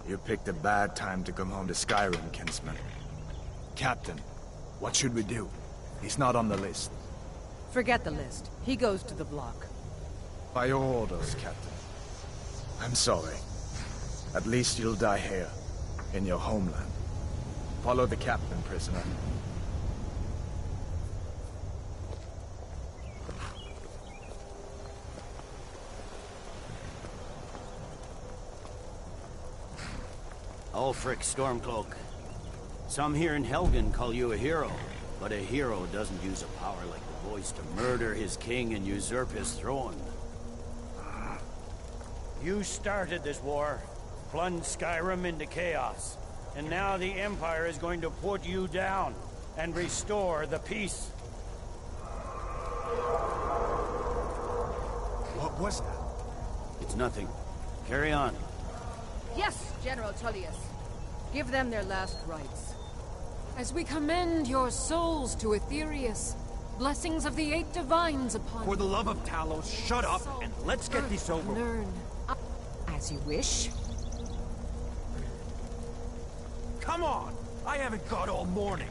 You picked a bad time to come home to Skyrim, kinsman. Captain, what should we do? He's not on the list. Forget the list. He goes to the block. By your orders, Captain. I'm sorry. At least you'll die here, in your homeland. Follow the captain, prisoner. Ulfric Stormcloak. Some here in Helgen call you a hero, but a hero doesn't use a power like the voice to murder his king and usurp his throne. You started this war, plunged Skyrim into chaos, and now the Empire is going to put you down and restore the peace. What was that? It's nothing. Carry on. Yes, General Tullius. Give them their last rites. As we commend your souls to Aetherius, blessings of the 8 divines upon For the love of Talos, shut up and let's get this over. Learn. As you wish. Come on! I haven't got all morning.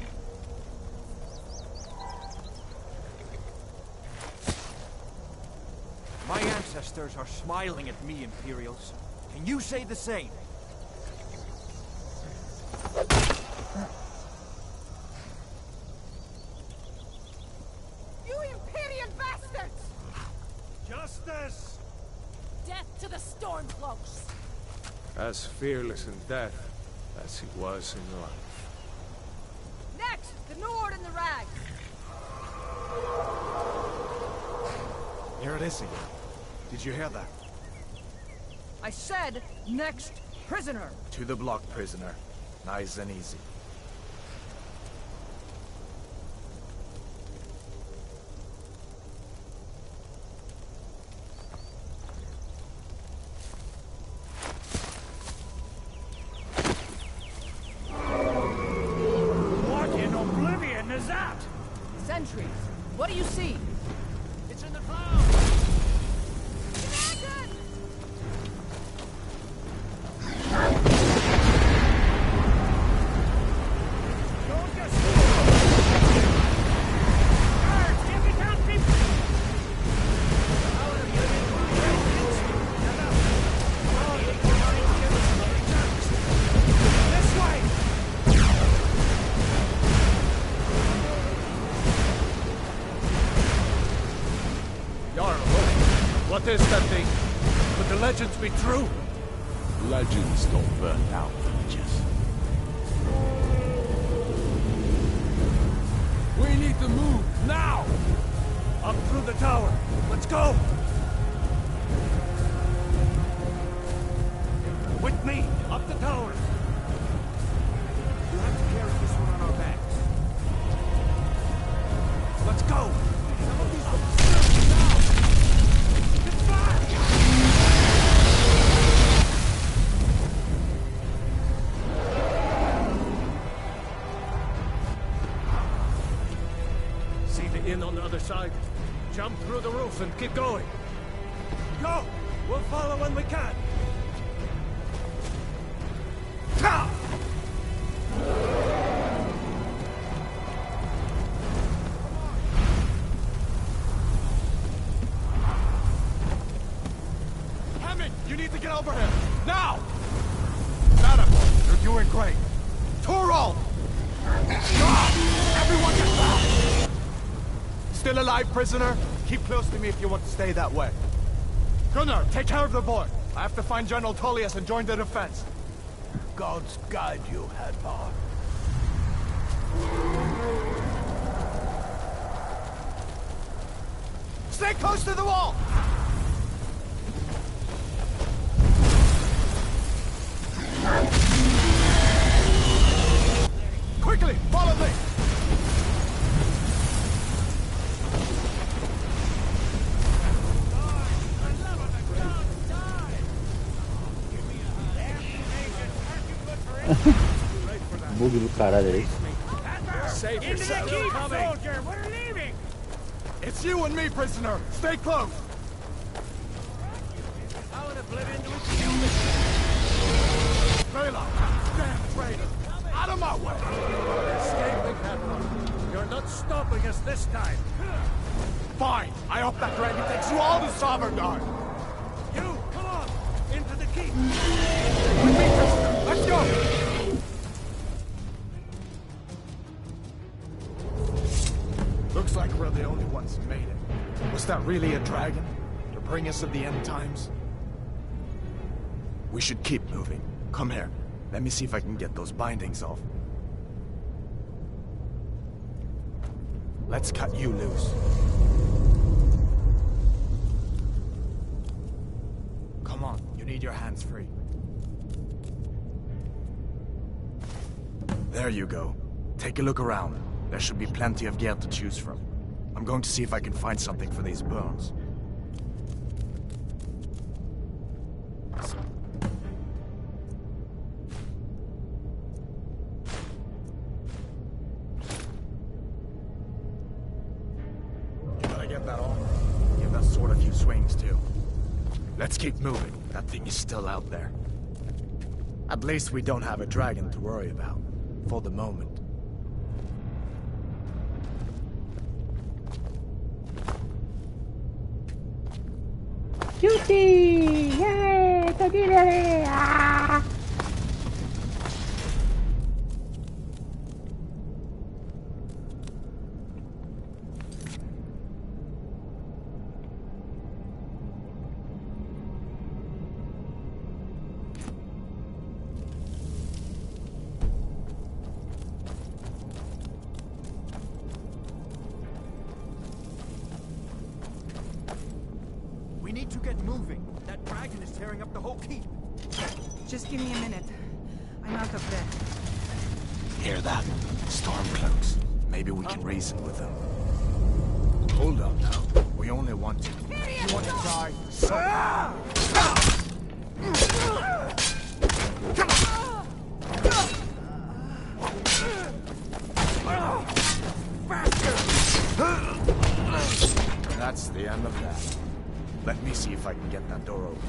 My ancestors are smiling at me, Imperials. Can you say the same? You Imperial bastards! Justice! Death to the Stormcloaks! As fearless in death as he was in life. Next, the Nord and the Rag. Here it is again. Did you hear that? I said, next prisoner. To the block, prisoner. Nice and easy. What in oblivion is that? Sentries, what do you see? It's in the clouds! What is that thing? Could the legends be true? Legends don't burn down villages. We need to move, now! Up through the tower. Let's go! With me, up the towers! You have to carry this one on our backs. Let's go! Some of these will now! Get back! See the inn on the other side? Jump through the roof and keep going. Go! We'll follow when we can. Hammond, you need to get over him! Now! Madam, you're doing great. Torol! Everyone get back! Still alive, prisoner? Keep close to me if you want to stay that way. Gunnar, take care of the boy. I have to find General Tullius and join the defense. Gods guide you, Hadvar. Stay close to the wall! Quickly, follow me! Bug do caralho aí. Save yourself. Soldier, we're leaving! It's you and me, prisoner! Stay close! How in oblivion do we Very the starboard guard! You, come on! Into the keep! With me, prisoner! Let's go! Looks like we're the only ones who made it. Was that really a dragon? To bring us to the end times? We should keep moving. Come here. Let me see if I can get those bindings off. Let's cut you loose. Come on, you need your hands free. There you go. Take a look around. There should be plenty of gear to choose from. I'm going to see if I can find something for these bones. You gotta get that on. Give that sword a few swings, too. Let's keep moving. That thing is still out there. At least we don't have a dragon to worry about. For the moment. Cutie! Yay! Tadilele! Ah! We need to get moving. That dragon is tearing up the whole keep. Just give me a minute. I'm out of breath. Hear that? Stormcloaks. Maybe we can reason with them. Hold up now. We only want to. You want to try? That's the end of that. Let me see if I can get that door open.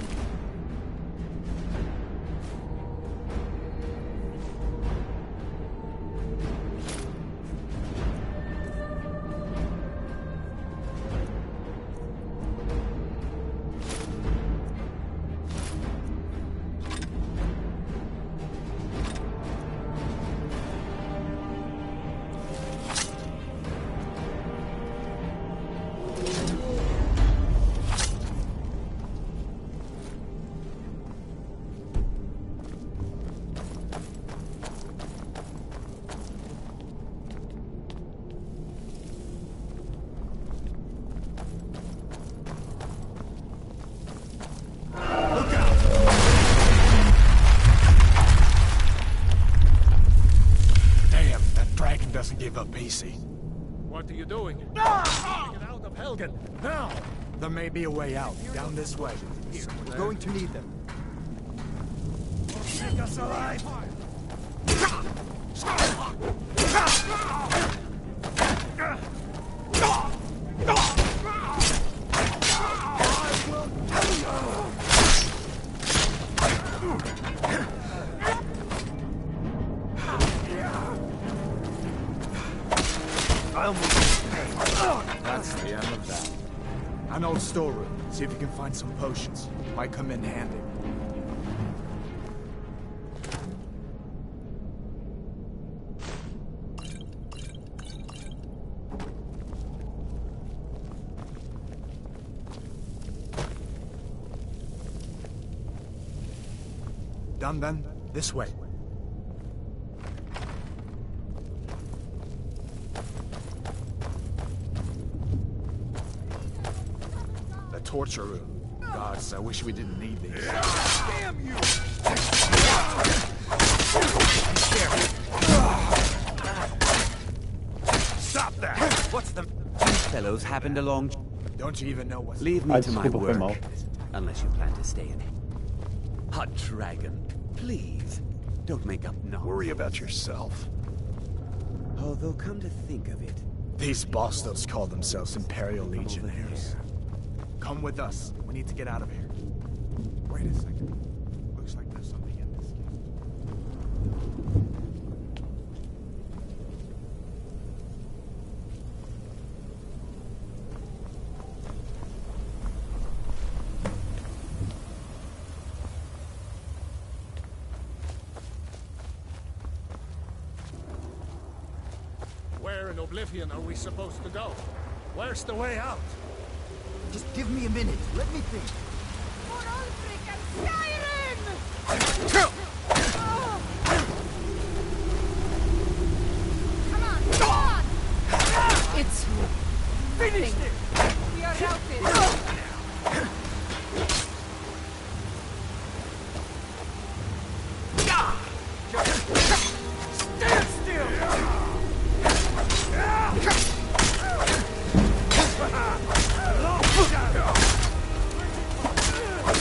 Doesn't give up easy. What are you doing? Get out of Helgen, now! There may be a way out, down this way. Here, we're going to need them. Take us alive! That's the end of that. An old storeroom. See if you can find some potions. Might come in handy. Done then? This way. Torture room. Gods, I wish we didn't need these. Damn you! Stop that! What's the... These fellows happened along... Don't you even know what's... Leave me Ah, to my desculpa, foi mal. work. Unless you plan to stay in it. Hot dragon, please. Don't make up noise. Worry about yourself. Although, come to think of it... These bastards call themselves Imperial Legionnaires. Come with us. We need to get out of here. Wait a second. Looks like there's something in this gift. in Oblivion are we supposed to go? Where's the way out? Just give me a minute. Let me think. For Ulfric and Skyrim! Come on, come on! It's Finished it! We are routed! Stand still!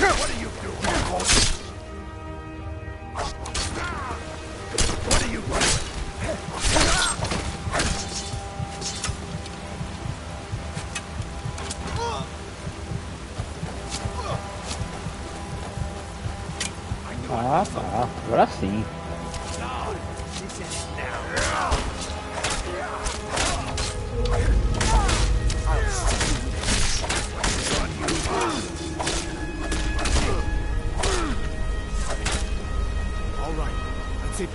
What are you doing? What are you doing? Ah, tá. Agora sim. All right, that's it.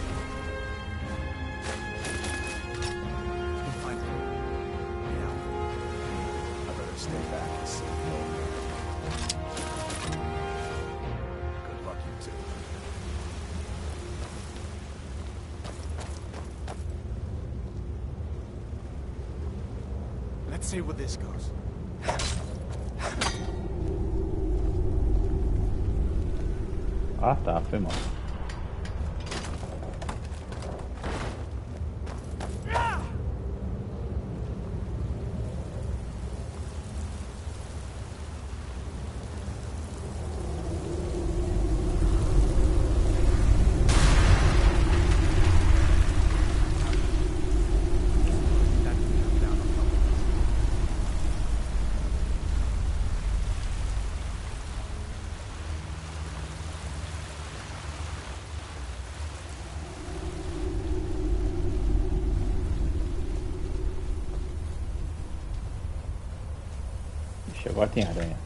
We'll find it. Yeah. I better stay back and see. Good luck, you two. Let's see where this goes. Ah, tá. Foi mal. Ixi, agora tem aranha.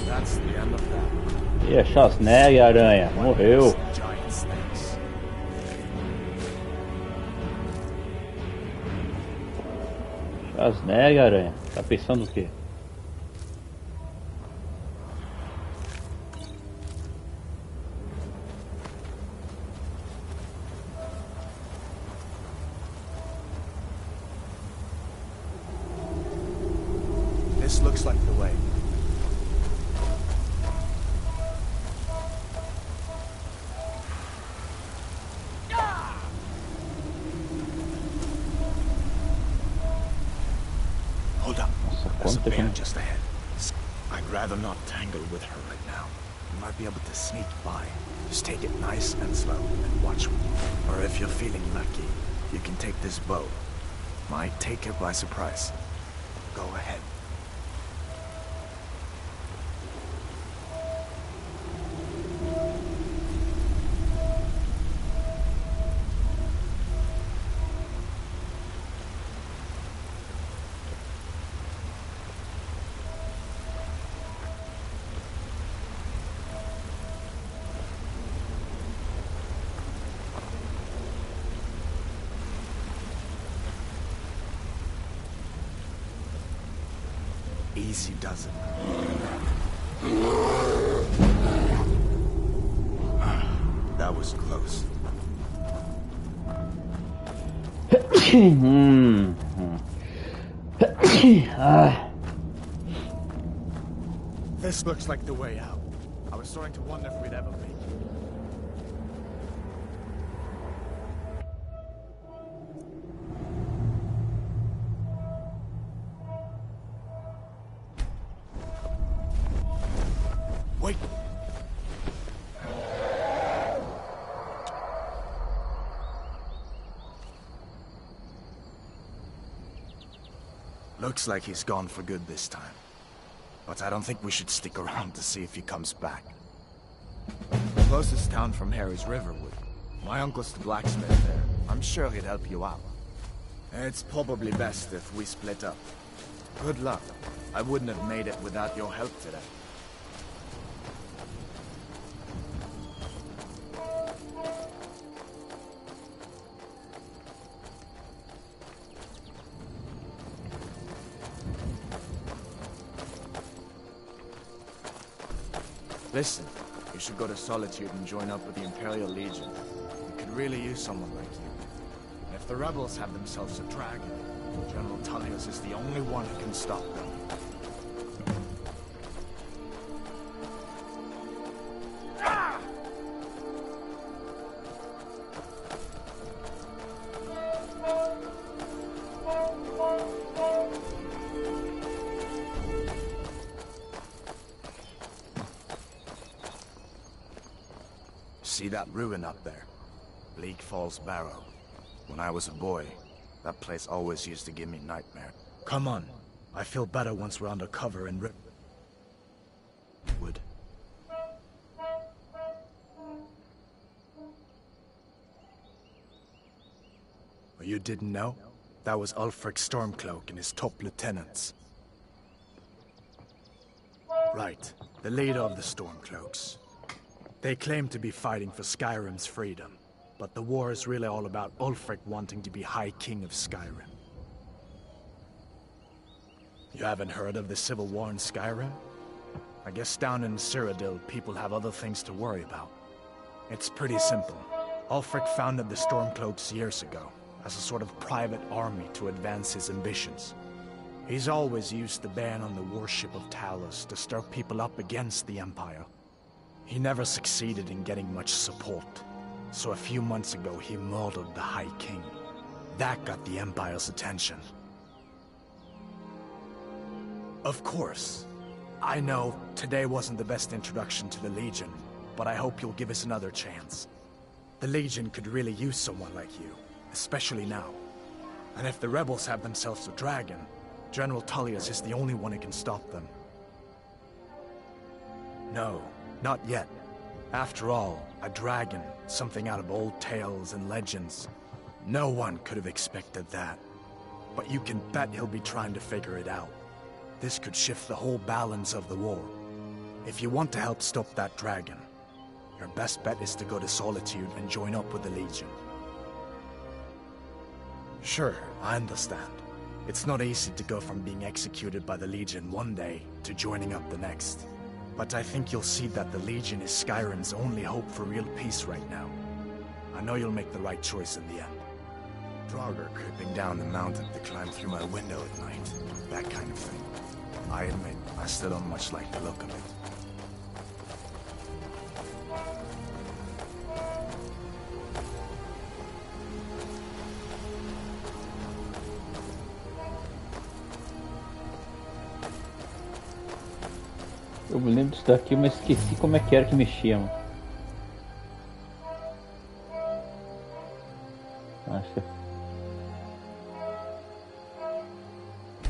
That's the end of that. E a Schwarzenegger, aranha. Morreu. Giant snakes. Schwarzenegger, aranha. Tá pensando o quê? This looks like the way. Hold up. There's a quanta bear gente. just ahead. I'd rather not tangle with her right now. You might be able to sneak by. Just take it nice and slow and watch me. Or if you're feeling lucky, you can take this bow. Might take her by surprise. Go ahead. Easy does it. That was close. This looks like the way out. I was starting to wonder if we'd ever make it. Wait! Looks like he's gone for good this time. But I don't think we should stick around to see if he comes back. The closest town from here is Riverwood. My uncle's the blacksmith there. I'm sure he'd help you out. It's probably best if we split up. Good luck. I wouldn't have made it without your help today. Listen, you should go to Solitude and join up with the Imperial Legion. We could really use someone like you. And if the rebels have themselves a dragon, General Tullius is the only one who can stop them. See that ruin up there? Bleak Falls Barrow. When I was a boy, that place always used to give me nightmares. Come on. I feel better once we're under cover in Riverwood. Oh, you didn't know? That was Ulfric Stormcloak and his top lieutenants. Right. The leader of the Stormcloaks. They claim to be fighting for Skyrim's freedom, but the war is really all about Ulfric wanting to be High King of Skyrim. You haven't heard of the Civil War in Skyrim? I guess down in Cyrodiil, people have other things to worry about. It's pretty simple. Ulfric founded the Stormcloaks years ago, as a sort of private army to advance his ambitions. He's always used the ban on the worship of Talos to stir people up against the Empire. He never succeeded in getting much support, so a few months ago he murdered the High King. That got the Empire's attention. Of course. I know today wasn't the best introduction to the Legion, but I hope you'll give us another chance. The Legion could really use someone like you, especially now. And if the rebels have themselves a dragon, General Tullius is the only one who can stop them. No. Not yet. After all, a dragon, something out of old tales and legends. No one could have expected that. But you can bet he'll be trying to figure it out. This could shift the whole balance of the war. If you want to help stop that dragon, your best bet is to go to Solitude and join up with the Legion. Sure, I understand. It's not easy to go from being executed by the Legion one day to joining up the next. But I think you'll see that the Legion is Skyrim's only hope for real peace right now. I know you'll make the right choice in the end. Draugr creeping down the mountain to climb through my window at night. That kind of thing. I admit, I still don't much like the look of it. Eu me lembro disso daqui, mas esqueci como é que era que mexia, mano. Acho que...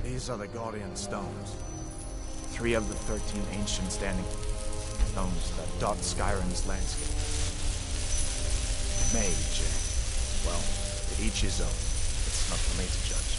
These are the Guardian Stones. 3 of the 13 ancient standing stones that dot Skyrim's landscape. Mage, well, to each his own. It's not for me to judge.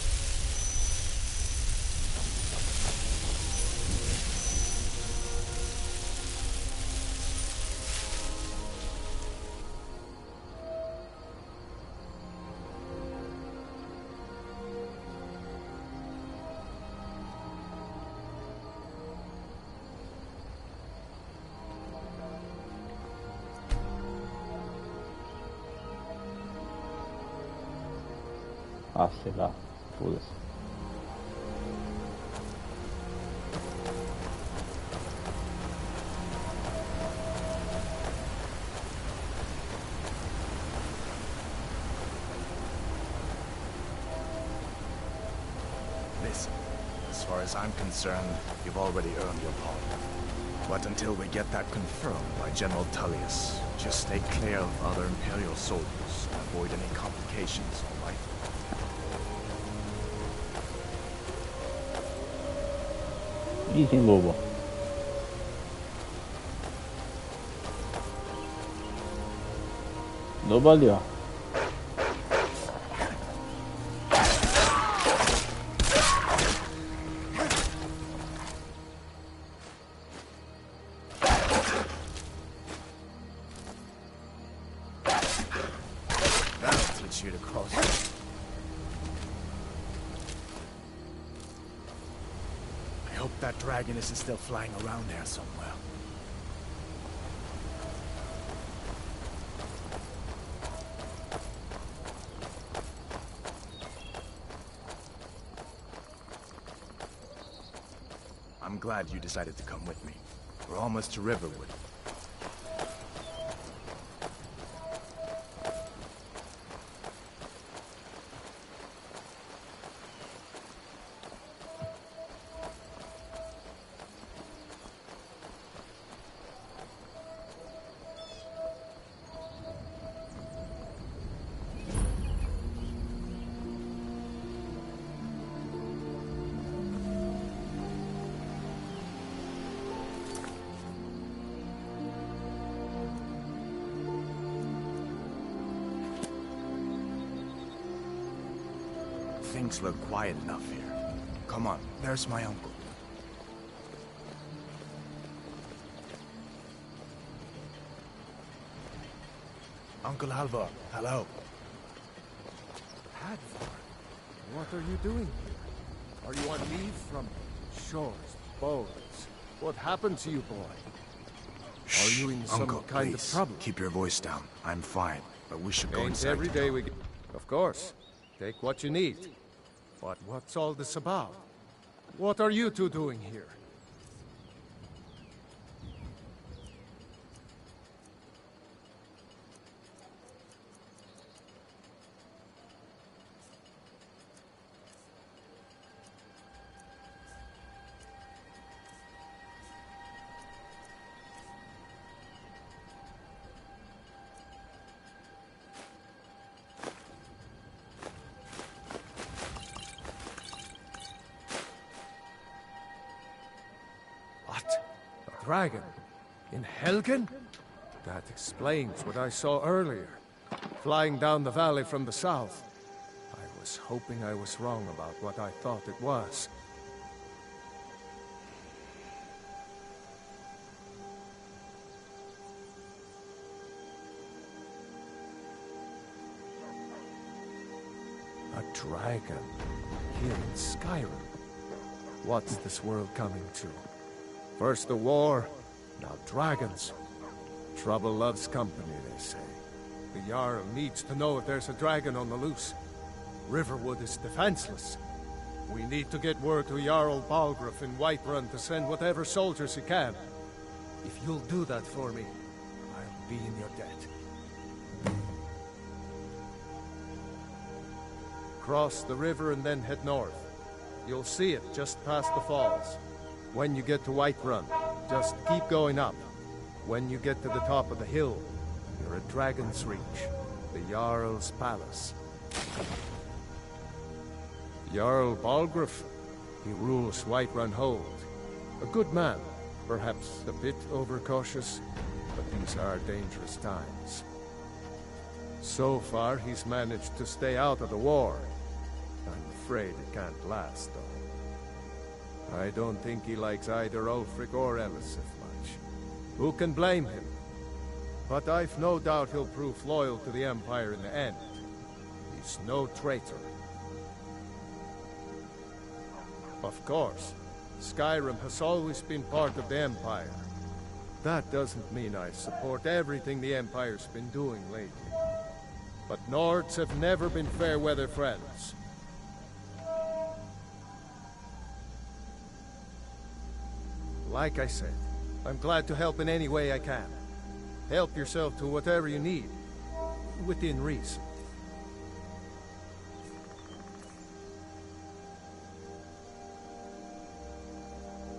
Ah, sei lá. Foda-se. Listen, as far as I'm concerned, you've already earned your pardon. But until we get that confirmed by General Tullius, just stay clear of other Imperial soldiers and avoid any complications, all right? Ih, tem lobo. Lobo ali, ó. That'll teach you to cross. I hope that dragon isn't still flying around there somewhere. I'm glad you decided to come with me. We're almost to Riverwood. Things look quiet enough here. Come on, there's my uncle. Uncle Halvor, hello. Hadvar, what are you doing here? Are you on leave from shores, boats? What happened to you, boy? Are you in some Uncle, kind please, of trouble? keep your voice down. I'm fine, but we should go Ain't inside. every day we get... Of course. Take what you need. But what's all this about? What are you two doing here? What? A dragon? In Helgen? That explains what I saw earlier. Flying down the valley from the south. I was hoping I was wrong about what I thought it was. A dragon? Here in Skyrim? What's this world coming to? First the war, now dragons. Trouble loves company, they say. The Jarl needs to know if there's a dragon on the loose. Riverwood is defenseless. We need to get word to Jarl Balgruuf in Whiterun to send whatever soldiers he can. If you'll do that for me, I'll be in your debt. Cross the river and then head north. You'll see it just past the falls. When you get to Whiterun, just keep going up. When you get to the top of the hill, you're at Dragon's Reach, the Jarl's palace. Jarl Balgruuf, he rules Whiterun Hold. A good man, perhaps a bit overcautious, but these are dangerous times. So far, he's managed to stay out of the war. I'm afraid it can't last, though. I don't think he likes either Ulfric or Elisif much. Who can blame him? But I've no doubt he'll prove loyal to the Empire in the end. He's no traitor. Of course, Skyrim has always been part of the Empire. That doesn't mean I support everything the Empire's been doing lately. But Nords have never been fair-weather friends. Like I said, I'm glad to help in any way I can. Help yourself to whatever you need, within reason.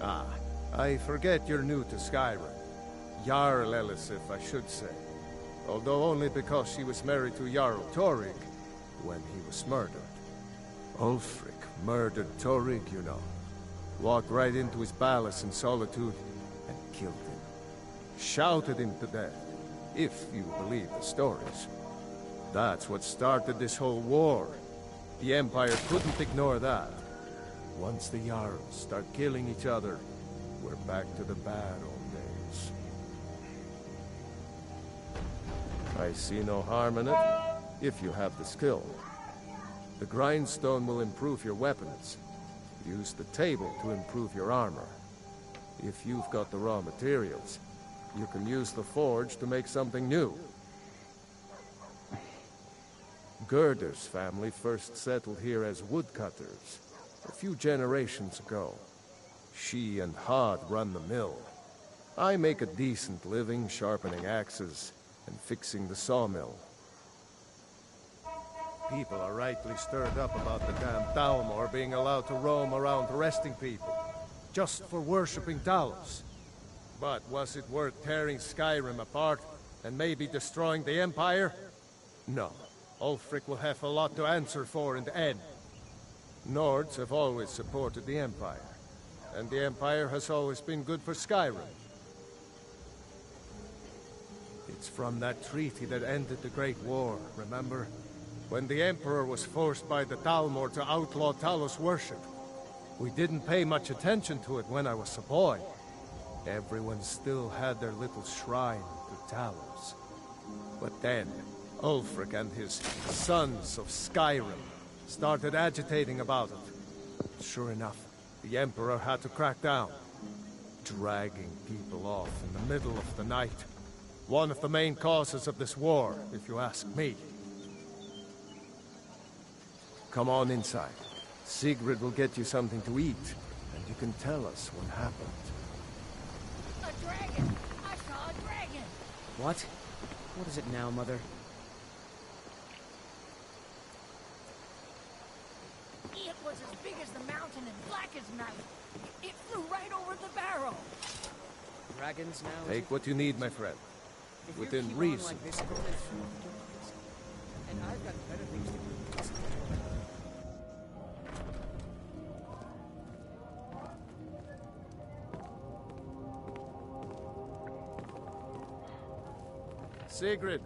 Ah, I forget you're new to Skyrim. Jarl Elisif, I should say. Although only because she was married to Jarl Torygg when he was murdered. Ulfric murdered Torygg, you know. Walked right into his palace in Solitude and killed him. Shouted him to death, if you believe the stories. That's what started this whole war. The Empire couldn't ignore that. Once the Jarls start killing each other, we're back to the bad old days. I see no harm in it, if you have the skill. The grindstone will improve your weapons. Use the table to improve your armor. If you've got the raw materials, you can use the forge to make something new. Gerder's family first settled here as woodcutters, a few generations ago. She and Hod run the mill. I make a decent living sharpening axes and fixing the sawmill. People are rightly stirred up about the damn Thalmor being allowed to roam around arresting people, just for worshipping Talos. But was it worth tearing Skyrim apart and maybe destroying the Empire? No. Ulfric will have a lot to answer for in the end. Nords have always supported the Empire, and the Empire has always been good for Skyrim. It's from that treaty that ended the Great War, remember? When the Emperor was forced by the Thalmor to outlaw Talos worship. We didn't pay much attention to it when I was a boy. Everyone still had their little shrine to Talos. But then, Ulfric and his sons of Skyrim started agitating about it. Sure enough, the Emperor had to crack down, dragging people off in the middle of the night. One of the main causes of this war, if you ask me. Come on inside. Sigrid will get you something to eat, and you can tell us what happened. A dragon! I saw a dragon! What? What is it now, Mother? It was as big as the mountain and black as night. It flew right over the barrel. Dragons now? Take what you need, my friend. If Within you keep reason. on like this, you're gonna and I've got better things to do. Sigrid.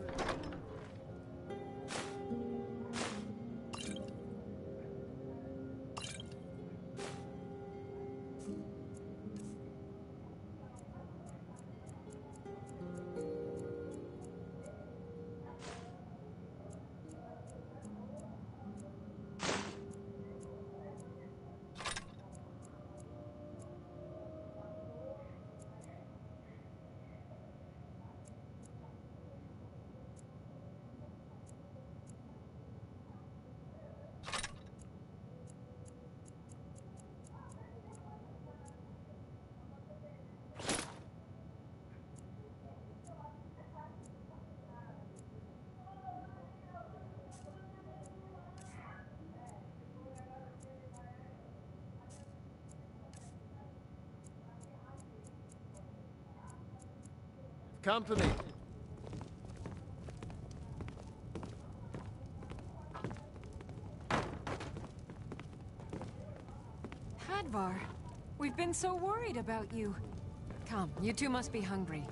Company. Hadvar, we've been so worried about you. Come, you two must be hungry.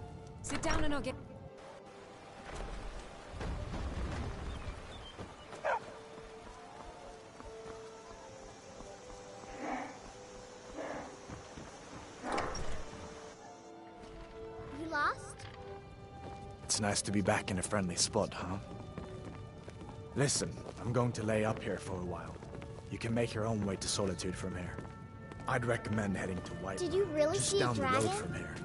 Sit down and I'll get... You lost? It's nice to be back in a friendly spot, huh? Listen, I'm going to lay up here for a while. You can make your own way to Solitude from here. I'd recommend heading to White. Did you really just see a down the road dragon? from here.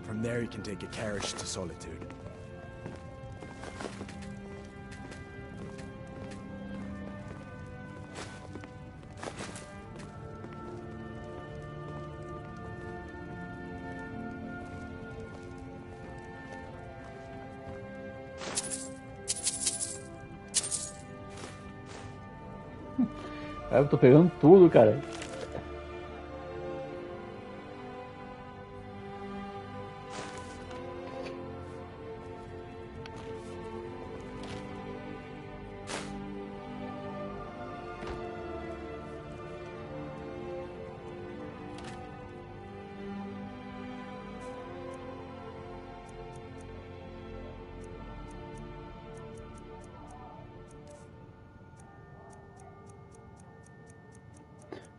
From there you can take a carriage to Solitude. Eu tô pegando tudo, cara.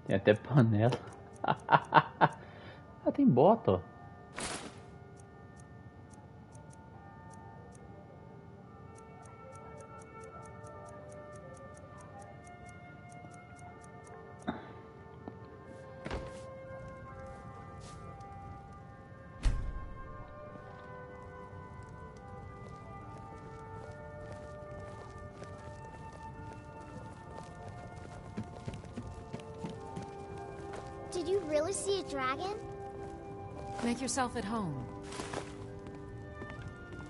Tem até panela. Ah, tem bota, ó. Did you really see a dragon? Make yourself at home.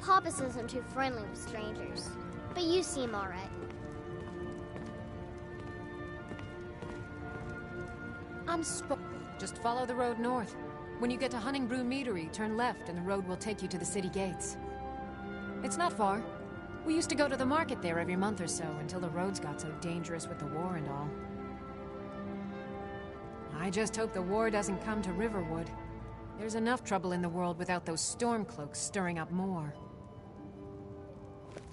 Papa says I'm too friendly with strangers, but you seem alright. Just follow the road north. When you get to Hunting Brew Meadery, turn left and the road will take you to the city gates. It's not far. We used to go to the market there every month or so until the roads got so dangerous with the war and all. I just hope the war doesn't come to Riverwood. There's enough trouble in the world without those stormcloaks stirring up more.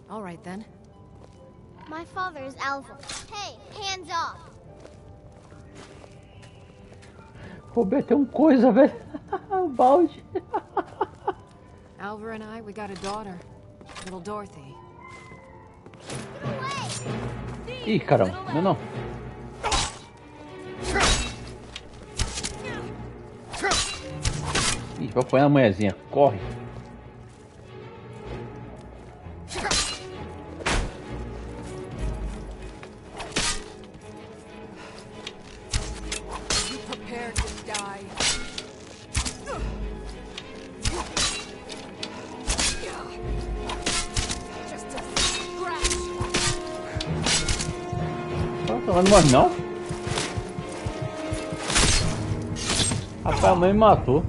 All right then. My father is Alva. Hey, hands off! Roberto, coisa, velho. O balde. Alva and I, we got a daughter. Little Dorothy. Ih, caramba. Não, não. Ih, vai apanhar a mulherzinha. Corre. Ela não morre não? Rapaz, a mãe me matou.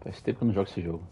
Faz tempo que eu não jogo esse jogo.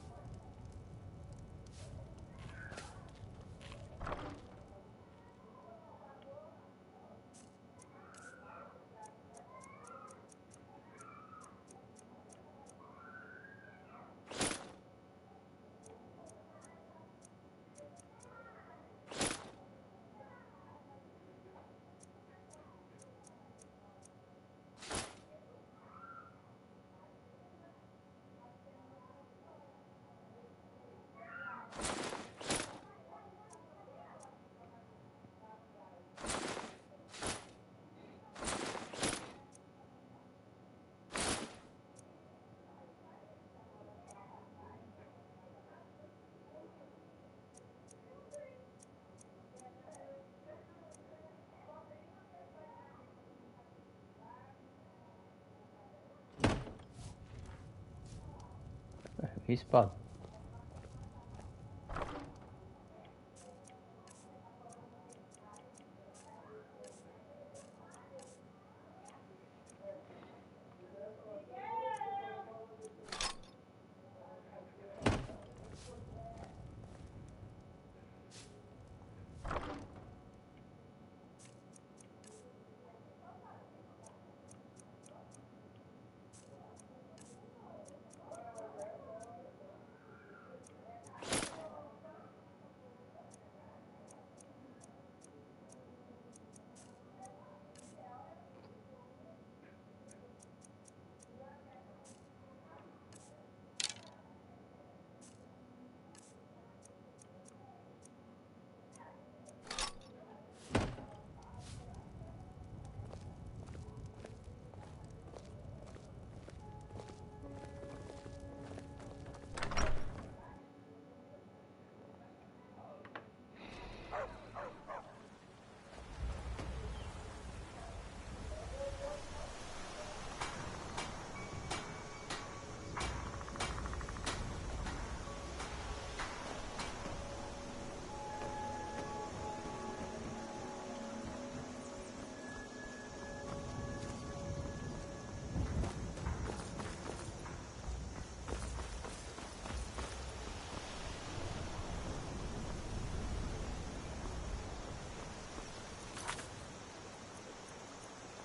Espada.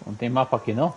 Não tem mapa aqui não?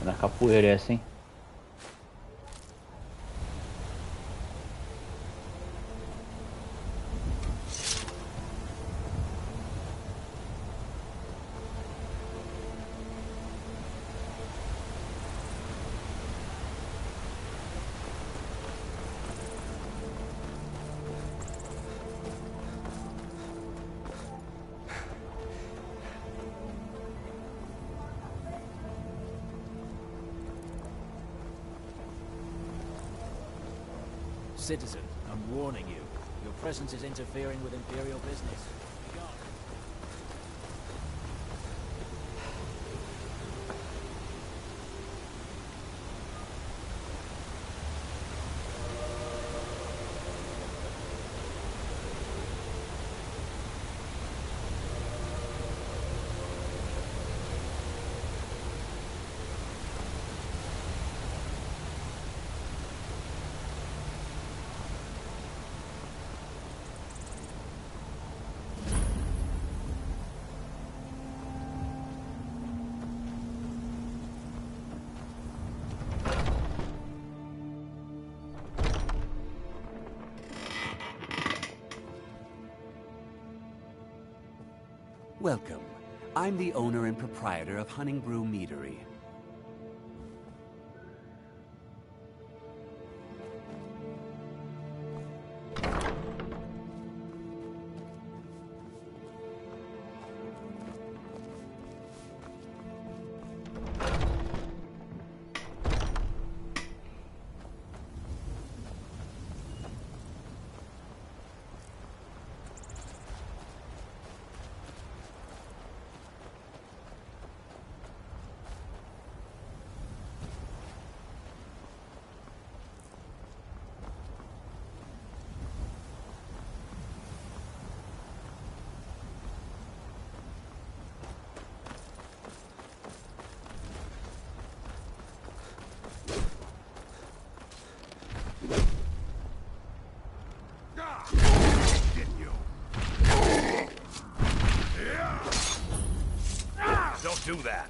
Na capoeira essa, hein? Citizen, I'm warning you. Your presence is interfering with Imperial business. Be gone. Welcome. I'm the owner and proprietor of Honningbrew Meadery. Don't do that.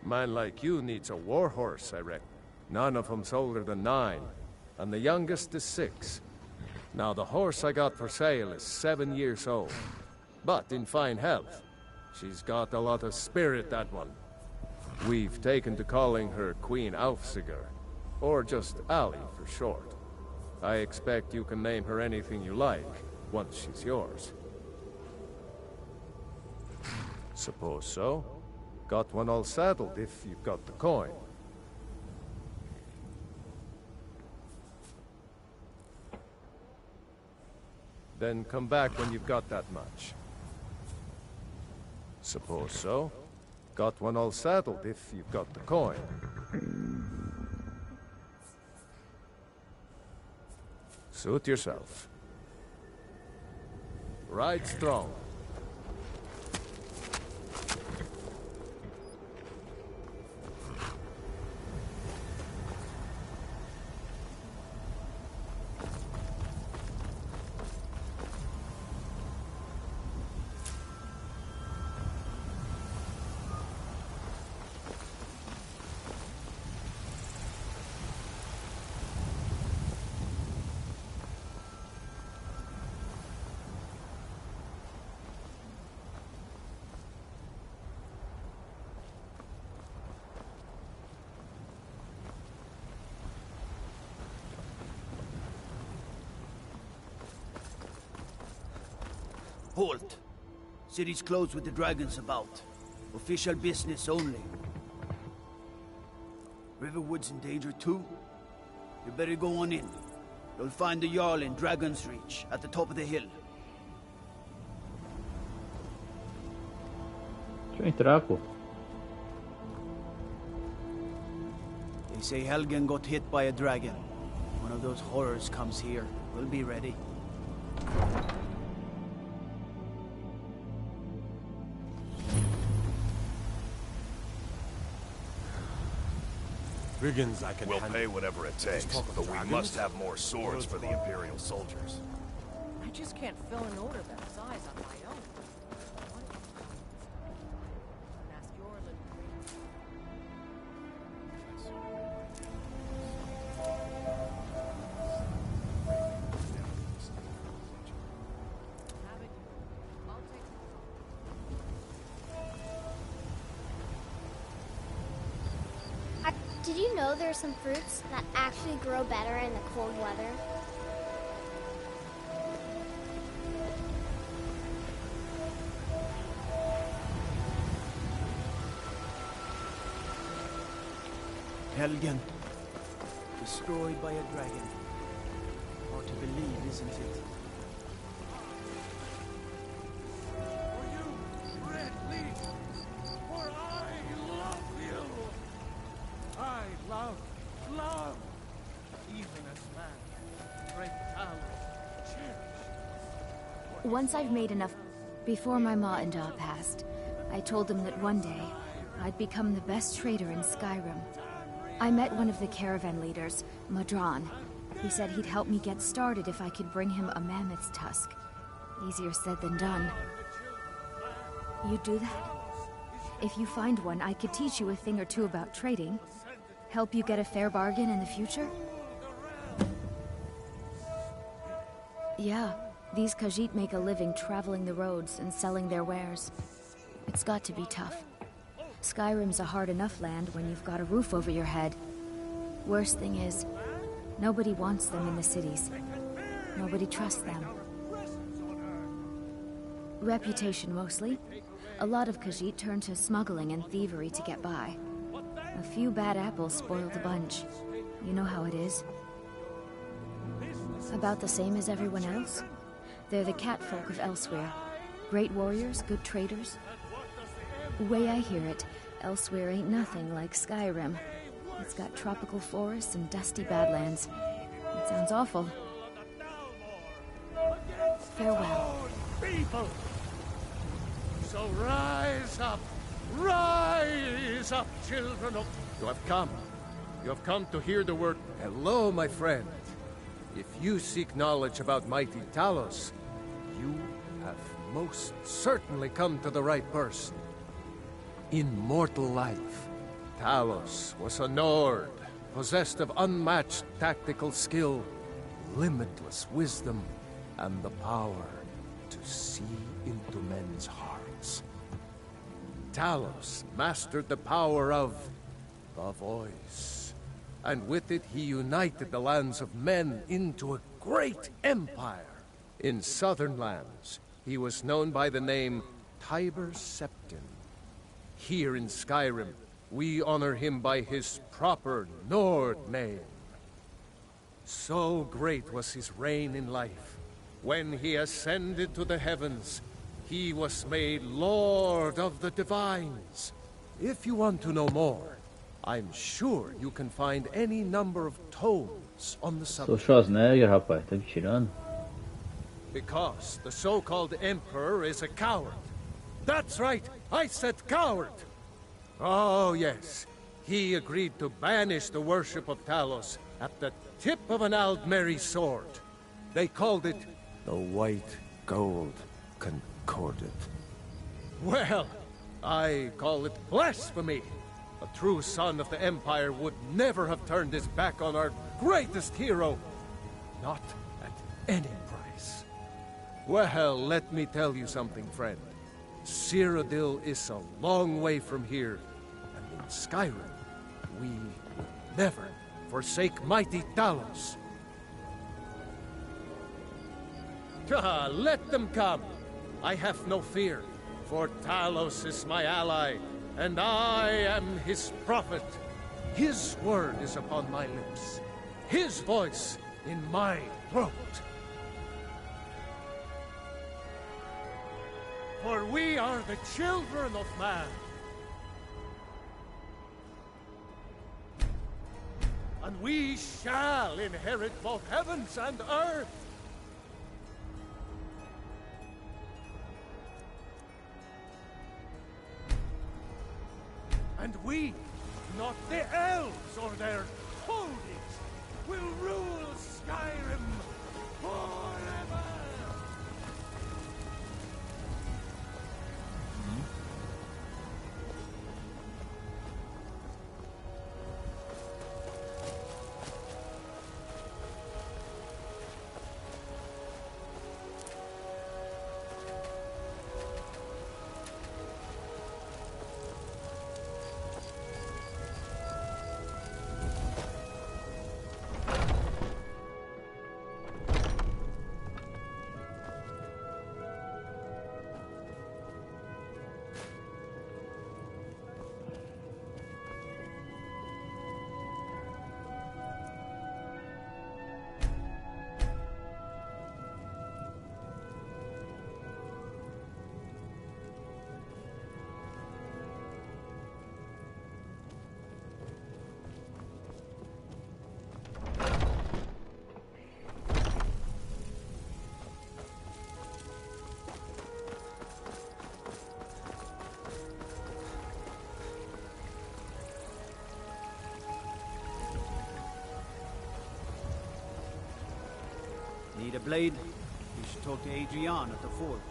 Man like you needs a warhorse, I reckon. None of them's older than 9, and the youngest is 6. Now, the horse I got for sale is 7 years old, but in fine health. She's got a lot of spirit, that one. We've taken to calling her Queen Aufsiger, or just Allie for short. I expect you can name her anything you like, once she's yours. Suppose so. Got one all saddled if you've got the coin. Then come back when you've got that much. Suppose so. Got one all saddled if you've got the coin. Suit yourself. Ride strong. Halt! City's closed with the dragons about. Official business only. Riverwood's in danger too? You better go on in. You'll find the Jarl in Dragon's Reach, at the top of the hill. Deixa eu entrar, pô. They say Helgen got hit by a dragon. One of those horrors comes here. We'll be ready. Brigands I can We'll handle. pay whatever it takes, but we must have more swords for the Imperial soldiers. I just can't fill an order that size on my own. Ask your little Did you know there are some fruits that actually grow better in the cold weather? Helgen. Destroyed by a dragon. Hard to believe, isn't it? Love! Even as man, great Talos, cherish. Once I've made enough... Before my ma and Da passed, I told them that one day, I'd become the best trader in Skyrim. I met one of the caravan leaders, Madron. He said he'd help me get started if I could bring him a mammoth's tusk. Easier said than done. You'd do that? If you find one, I could teach you a thing or two about trading. Help you get a fair bargain in the future? Yeah, these Khajiit make a living traveling the roads and selling their wares. It's got to be tough. Skyrim's a hard enough land when you've got a roof over your head. Worst thing is, nobody wants them in the cities. Nobody trusts them. Reputation mostly. A lot of Khajiit turn to smuggling and thievery to get by. A few bad apples spoiled the bunch. You know how it is. About the same as everyone else. They're the catfolk of elsewhere. Great warriors, good traders. The way I hear it, elsewhere ain't nothing like Skyrim. It's got tropical forests and dusty badlands. It sounds awful. Farewell. People! So rise up! Rise up, children of... You have come. You have come to hear the word, hello, my friend. If you seek knowledge about mighty Talos, you have most certainly come to the right person. In mortal life, Talos was a Nord, possessed of unmatched tactical skill, limitless wisdom, and the power to see into men's hearts. Talos mastered the power of the voice, and with it he united the lands of men into a great empire. In southern lands, he was known by the name Tiber Septim. Here in Skyrim, we honor him by his proper Nord name. So great was his reign in life. When he ascended to the heavens, he was made Lord of the Divines. If you want to know more, I'm sure you can find any number of tomes on the Sou subject. Schwarzenegger, rapaz, tá me tirando. Because the so-called Emperor is a coward. That's right, I said coward! Oh yes, he agreed to banish the worship of Talos at the tip of an Aldmeri sword. They called it the White Gold Concordat. Well, I call it blasphemy. A true son of the Empire would never have turned his back on our greatest hero. Not at any price. Well, let me tell you something, friend. Cyrodiil is a long way from here, and in Skyrim, we will never forsake mighty Talos. Let them come. I have no fear, for Talos is my ally, and I am his prophet. His word is upon my lips, his voice in my throat. For we are the children of man. And we shall inherit both heavens and earth. And we, not the elves or their holdings, will rule Skyrim forever! Need a blade? You should talk to Adrian at the forge.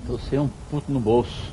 Você é um puto no bolso.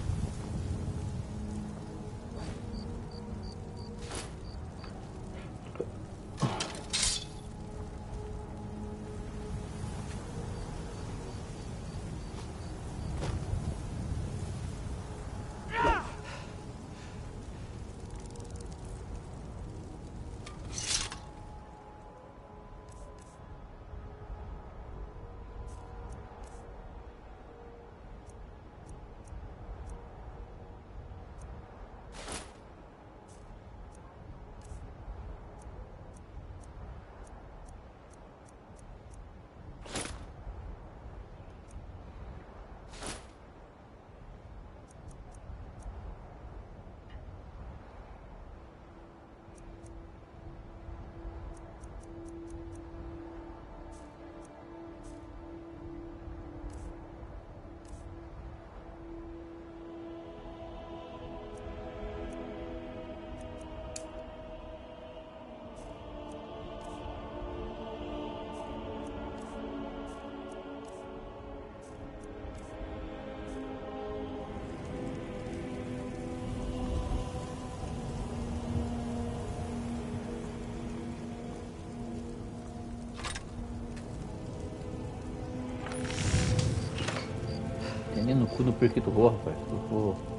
no cu no periquito vou, rapaz. Eu vou...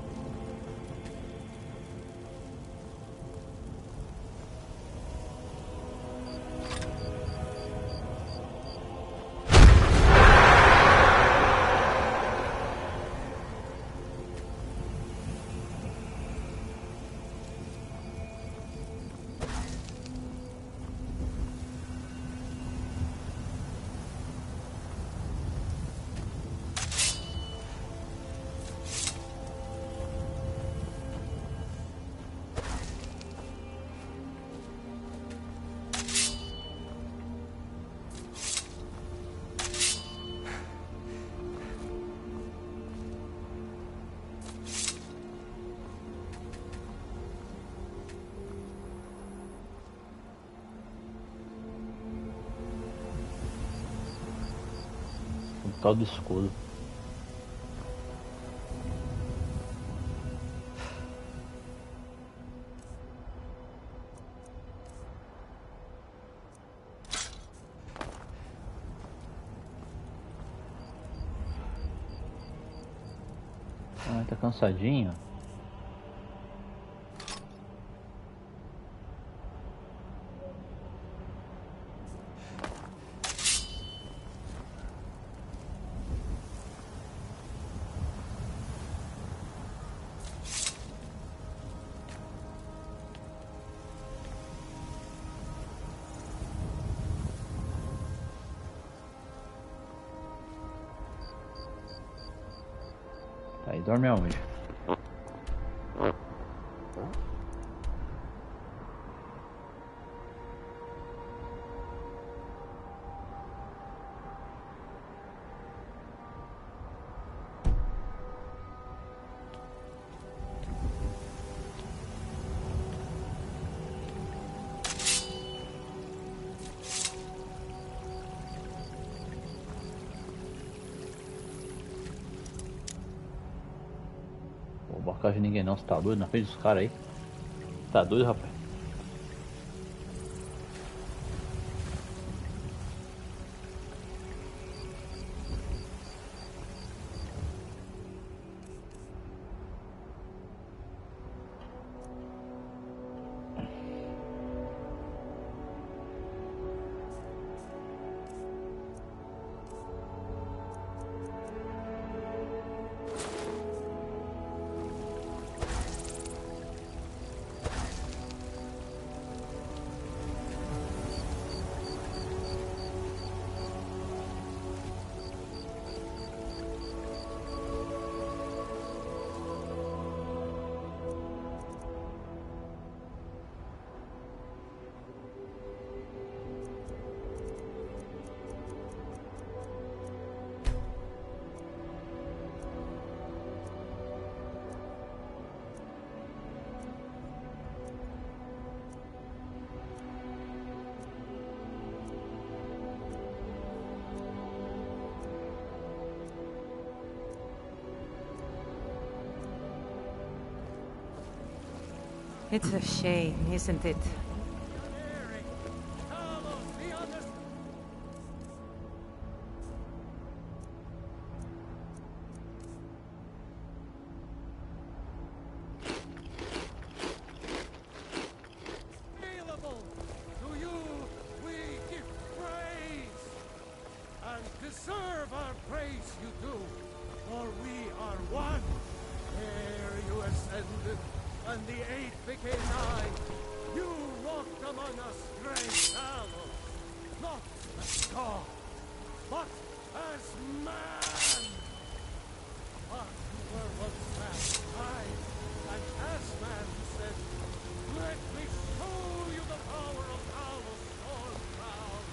Tal do escudo. Ah, tá cansadinho. Tá, e dorme aonde? Vou bocar de ninguém não, você tá doido? Na frente dos caras aí. Tá doido, rapaz? It's a shame, isn't it? Available to you, we give praise, and deserve our praise you do, for we are one. Ere you ascended, and the 8 became 9. You walked among us, great Arnold, not as God, but as man. But you were once mankind, and as man said, let me show you the power of Arnold's sword crown.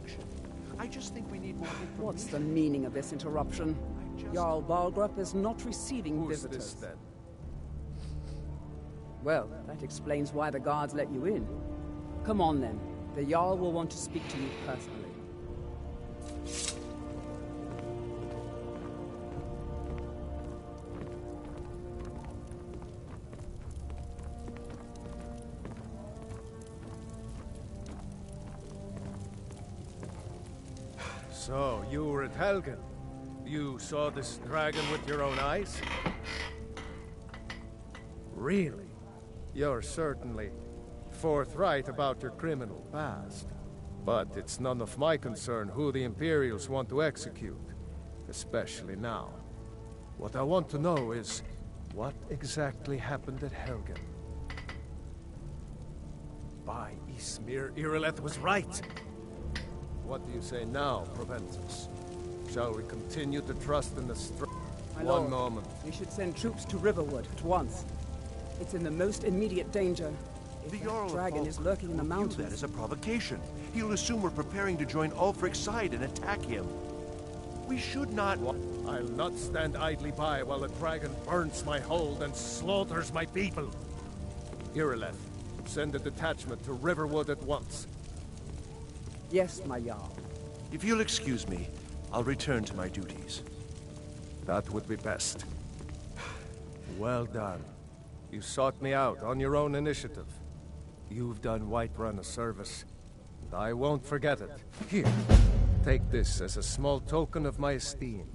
direction. I just think we need more information. What's the meaning of this interruption? Jarl Balgruuf is not receiving visitors. Who's this, then? Well, that explains why the guards let you in. Come on, then. The Jarl will want to speak to you personally. So, you were at Helgen. You saw this dragon with your own eyes? Really? You're certainly forthright about your criminal past. But it's none of my concern who the Imperials want to execute. Especially now. What I want to know is, what exactly happened at Helgen? By Ysmir, Irileth was right! What do you say now, Proventus? Shall we continue to trust in the My One lord, moment. We should send troops to Riverwood at once. It's in the most immediate danger. If The that Jarl of dragon is Balgruuf lurking in the will view mountains. that as a provocation. He'll assume we're preparing to join Ulfric's side and attack him. We should not... I'll not stand idly by while a dragon burns my hold and slaughters my people. Irileth, send a detachment to Riverwood at once. Yes, my Jarl. If you'll excuse me, I'll return to my duties. That would be best. Well done. You sought me out on your own initiative. You've done Whiterun a service, and I won't forget it. Here, take this as a small token of my esteem.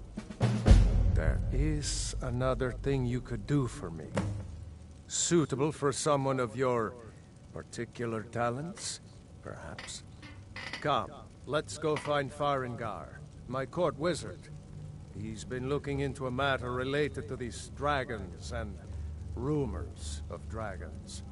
There is another thing you could do for me. Suitable for someone of your particular talents, perhaps. Come, let's go find Farengar, my court wizard. He's been looking into a matter related to these dragons and rumors of dragons.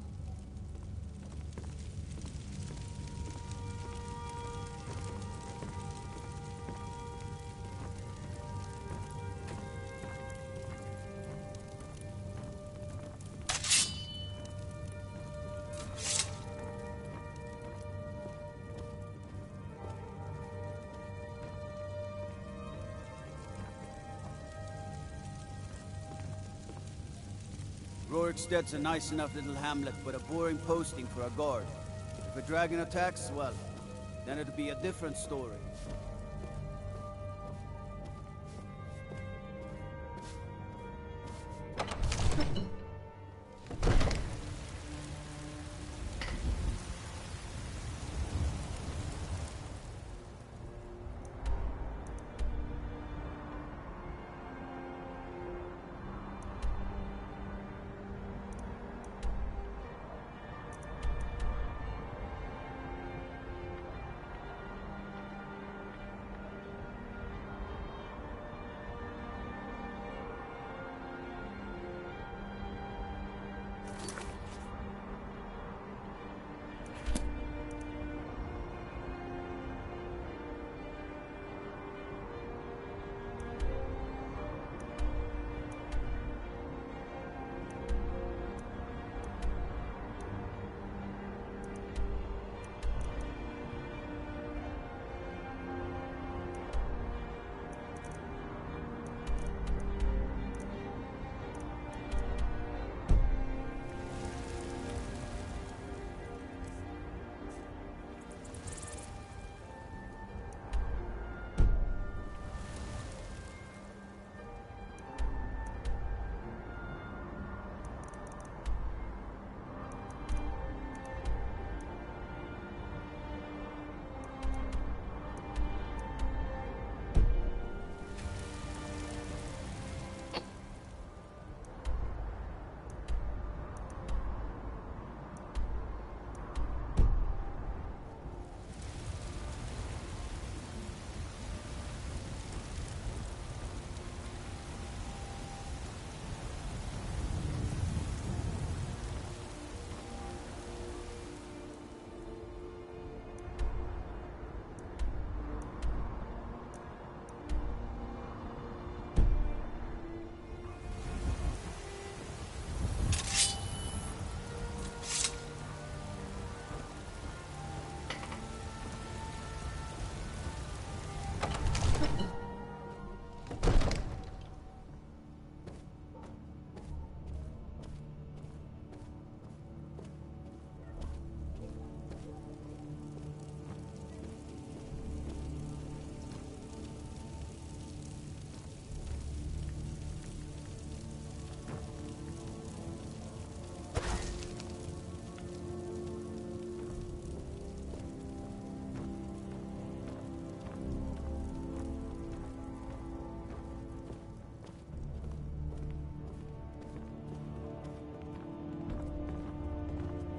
Roriksted's a nice enough little hamlet, but a boring posting for a guard. If a dragon attacks, well, then it'll be a different story.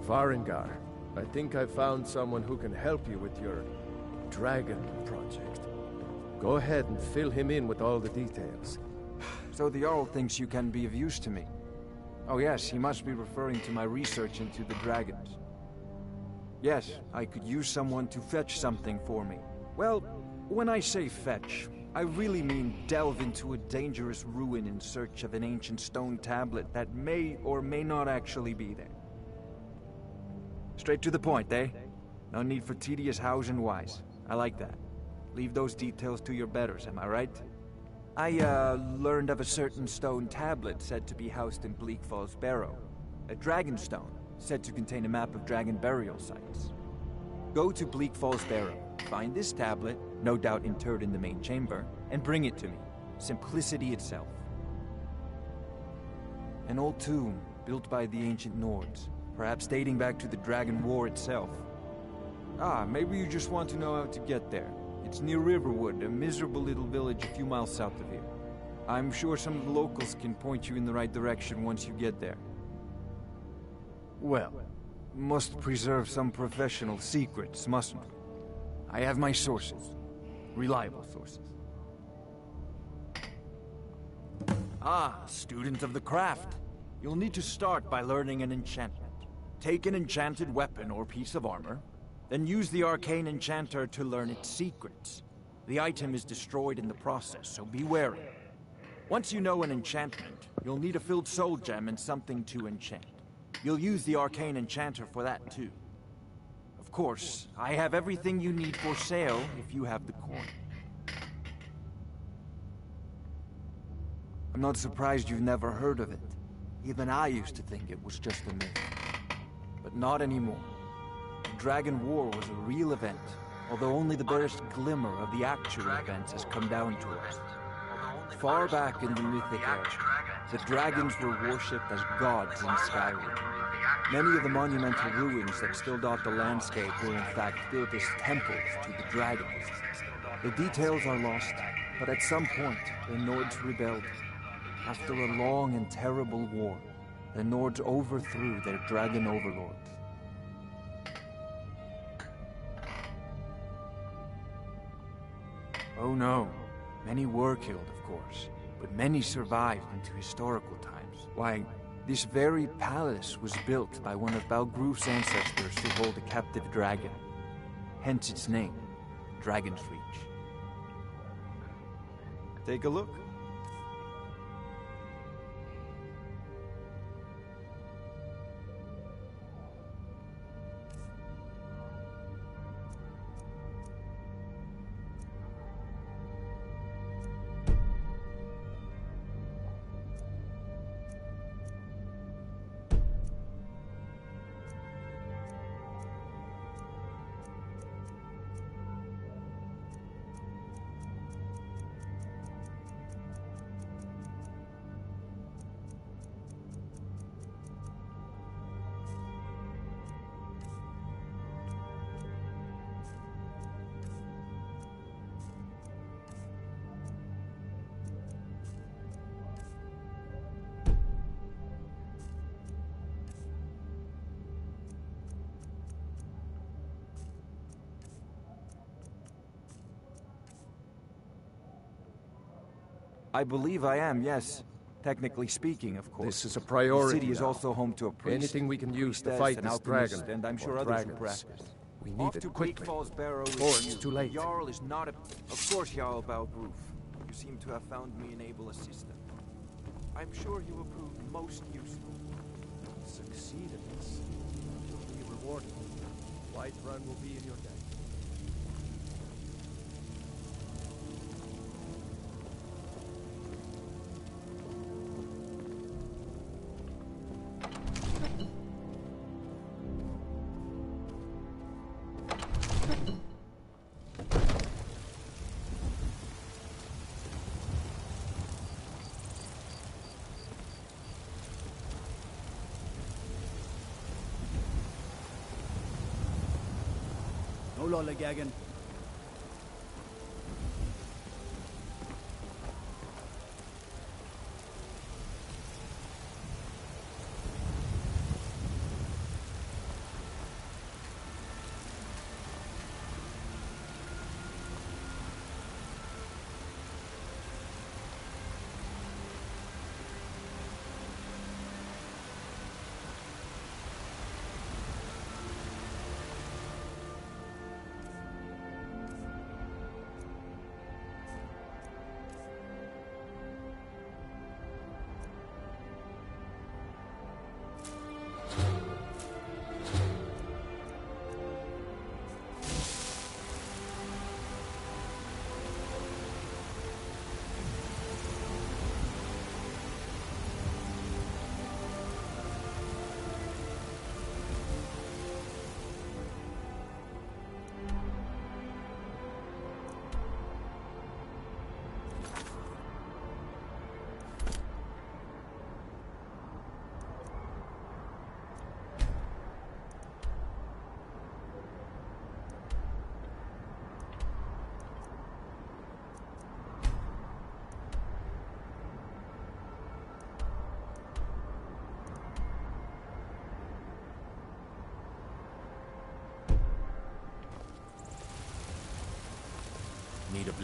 Varengar, I think I found someone who can help you with your dragon project. Go ahead and fill him in with all the details. So the Jarl thinks you can be of use to me. Oh yes, he must be referring to my research into the dragons. Yes, I could use someone to fetch something for me. Well, when I say fetch, I really mean delve into a dangerous ruin in search of an ancient stone tablet that may or may not actually be there. Straight to the point, eh? No need for tedious hows and whys. I like that. Leave those details to your betters, am I right? I, learned of a certain stone tablet said to be housed in Bleak Falls Barrow. A dragon stone, said to contain a map of dragon burial sites. Go to Bleak Falls Barrow, find this tablet, no doubt interred in the main chamber, and bring it to me. Simplicity itself. An old tomb, built by the ancient Nords, perhaps dating back to the Dragon War itself. Ah, maybe you just want to know how to get there. It's near Riverwood, a miserable little village a few miles south of here. I'm sure some of the locals can point you in the right direction once you get there. Well, must preserve some professional secrets, mustn't we? I have my sources. Reliable sources. Ah, student of the craft. You'll need to start by learning an enchantment. Take an enchanted weapon or piece of armor, then use the arcane enchanter to learn its secrets. The item is destroyed in the process, so be wary. Once you know an enchantment, you'll need a filled soul gem and something to enchant. You'll use the arcane enchanter for that too. Of course, I have everything you need for sale if you have the coin. I'm not surprised you've never heard of it. Even I used to think it was just a myth. But not anymore. The Dragon War was a real event, although only the barest glimmer of the actual events has come down to us. Far back in the mythic era, the dragons were worshipped as gods in Skyrim. Many of the monumental ruins that still dot the landscape were in fact built as temples to the dragons. The details are lost, but at some point, the Nords rebelled. After a long and terrible war, the Nords overthrew their dragon overlords. Oh no, many were killed, of course, but many survived into historical times. Why, this very palace was built by one of Balgruf's ancestors to hold a captive dragon. Hence its name, Dragon's Reach. Take a look. I believe I am, yes. Technically speaking, of course. This is a priority. The city is now. also home to a priest. Anything we can use to fight this dragon, and I'm sure or others who dragons. practice. We need it quickly, or it's too late. Jarl is not a... Of course, Jarl Balgruf. You seem to have found me an able assistant. I'm sure you will prove most useful. Succeed at this. You'll be rewarded. Whiterun will be in your debt. No lollygagging.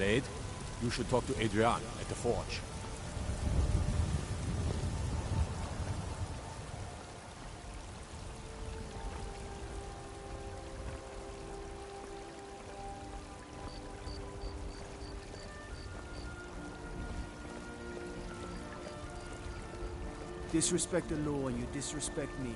Blade, you should talk to Adrian at the forge. Disrespect the law and you disrespect me.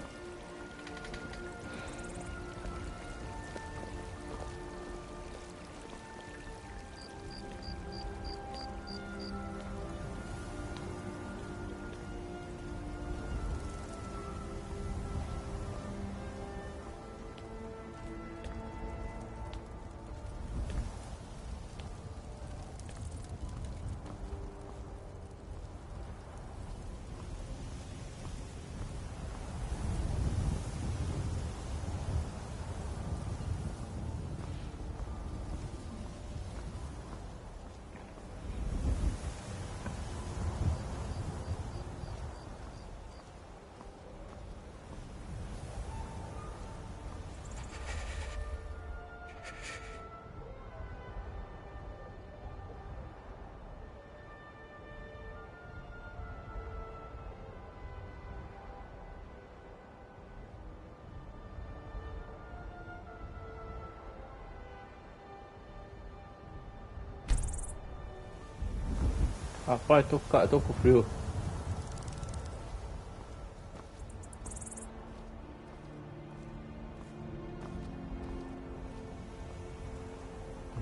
Rapaz, tô com frio.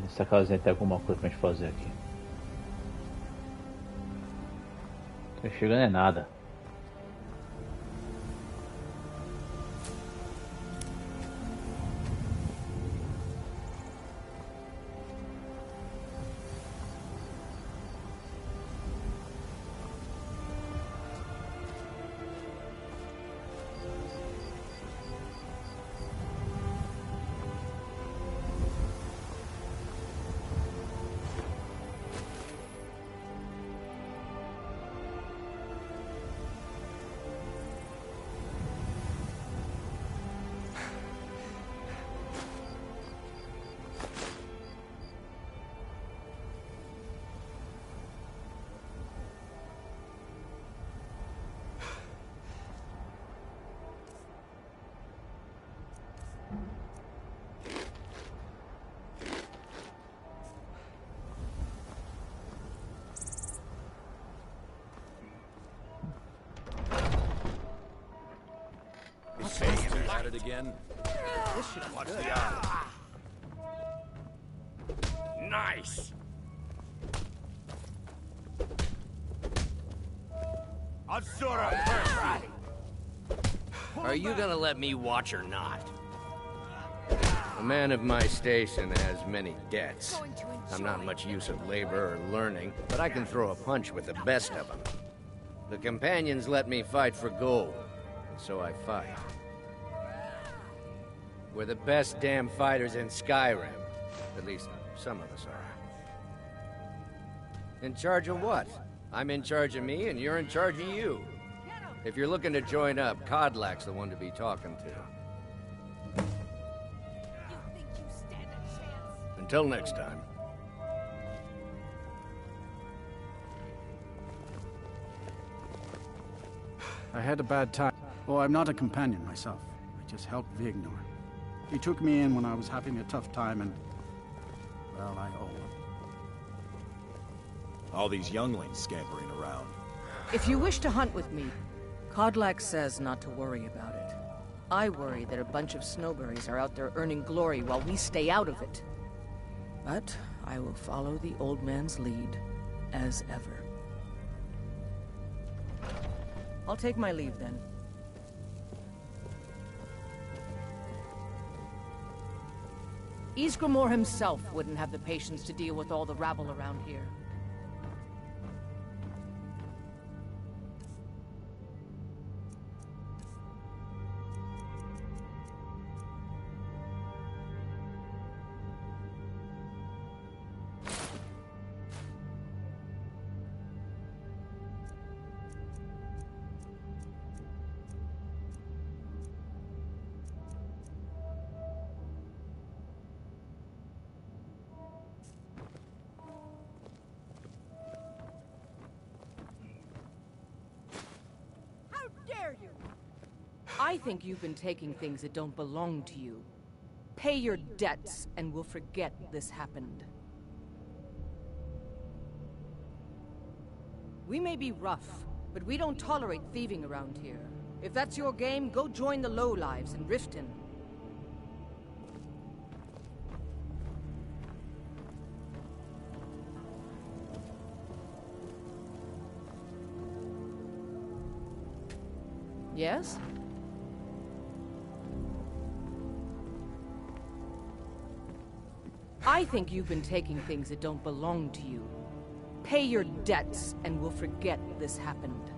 Essa casinha tem alguma coisa pra gente fazer aqui. Tô chegando é nada. At it again. This should Watch be the good. eye. Nice. Are you gonna let me watch or not? A man of my station has many debts. I'm not much use of labor or learning, but I can throw a punch with the best of them. The companions let me fight for gold, and so I fight. We're the best damn fighters in Skyrim. At least, some of us are. In charge of what? I'm in charge of me, and you're in charge of you. If you're looking to join up, Kodlak's the one to be talking to. Until next time. I had a bad time. Oh, I'm not a companion myself. I just helped Vignor. He took me in when I was having a tough time and... well, I owe him. All these younglings scampering around. If you wish to hunt with me, Kodlak says not to worry about it. I worry that a bunch of snowberries are out there earning glory while we stay out of it. But I will follow the old man's lead, as ever. I'll take my leave then. Ysgramor himself wouldn't have the patience to deal with all the rabble around here. dare you? I think you've been taking things that don't belong to you. Pay your debts, and we'll forget this happened. We may be rough, but we don't tolerate thieving around here. If that's your game, go join the lowlives in Riften. Yes? I think you've been taking things that don't belong to you. Pay your debts, and we'll forget this happened.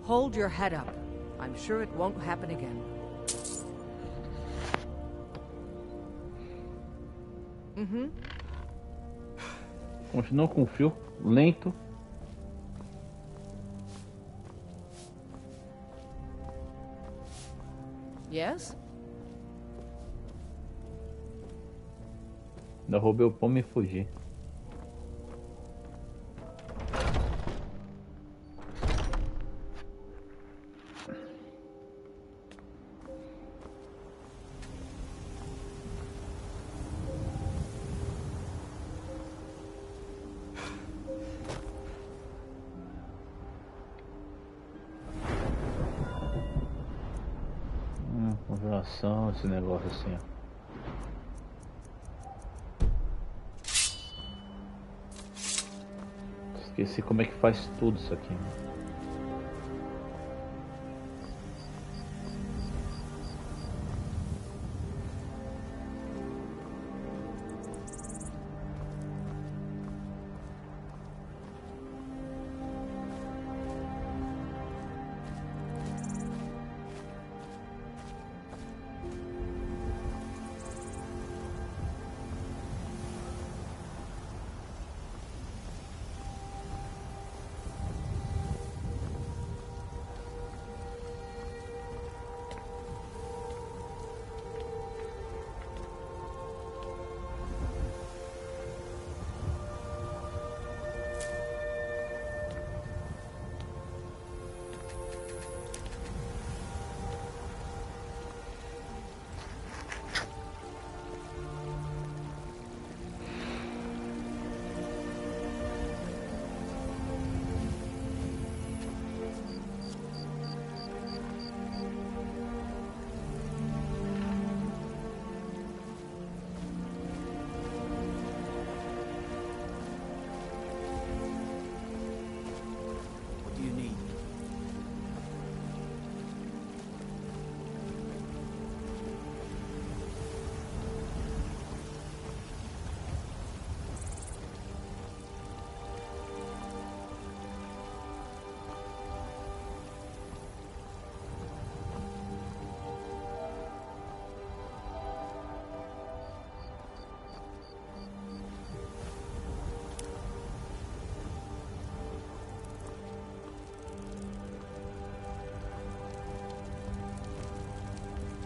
Hold your head up. I'm sure it won't happen again. Continua com o fio lento. Yes? Ainda roubei o pomo e fugi. Congelação, esse negócio assim, ó. Esqueci como é que faz tudo isso aqui, né?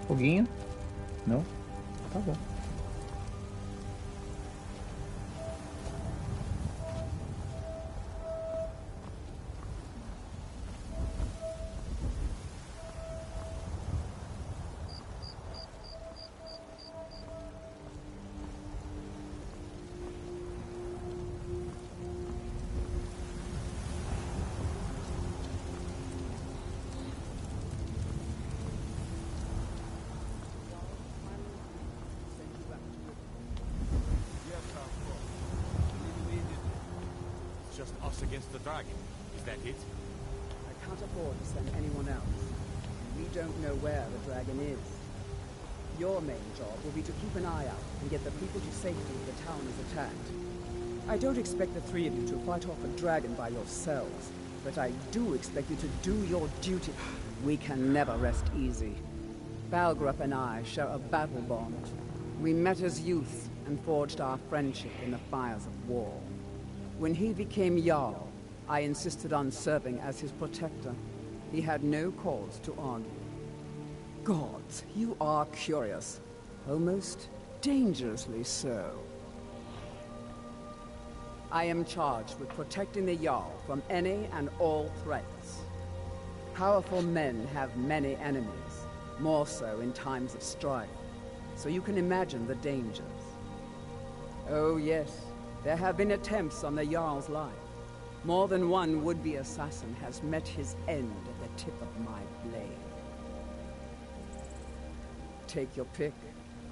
Foguinho? Não? Tá bom. Just us against the dragon. Is that it? I can't afford to send anyone else. We don't know where the dragon is. Your main job will be to keep an eye out and get the people to safety if the town is attacked. I don't expect the three of you to fight off a dragon by yourselves, but I do expect you to do your duty. We can never rest easy. Balgrup and I share a battle bond. We met as youth and forged our friendship in the fires of war. When he became Jarl, I insisted on serving as his protector. He had no cause to argue. Gods, you are curious. Almost dangerously so. I am charged with protecting the Jarl from any and all threats. Powerful men have many enemies, more so in times of strife, so you can imagine the dangers. Oh yes, there have been attempts on the Jarl's life. More than one would-be assassin has met his end at the tip of my blade. Take your pick.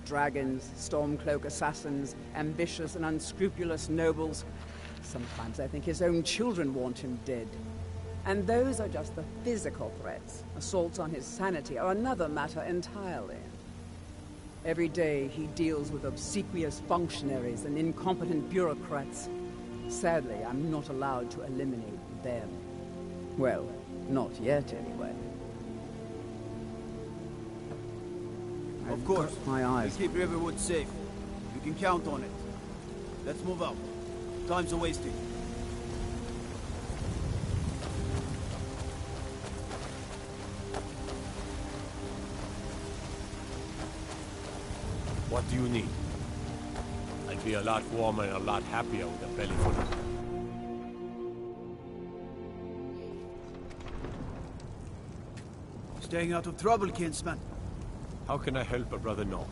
Dragons, Stormcloak assassins, ambitious and unscrupulous nobles. Sometimes I think his own children want him dead. And those are just the physical threats. Assaults on his sanity are another matter entirely. Every day he deals with obsequious functionaries and incompetent bureaucrats. Sadly, I'm not allowed to eliminate them. Well, not yet anyway. Of course. My eyes. We keep Riverwood safe. You can count on it. Let's move out. Time's a-wasting. What do you need? I'd be a lot warmer and a lot happier with a belly full of... Staying out of trouble, kinsman. How can I help a brother know?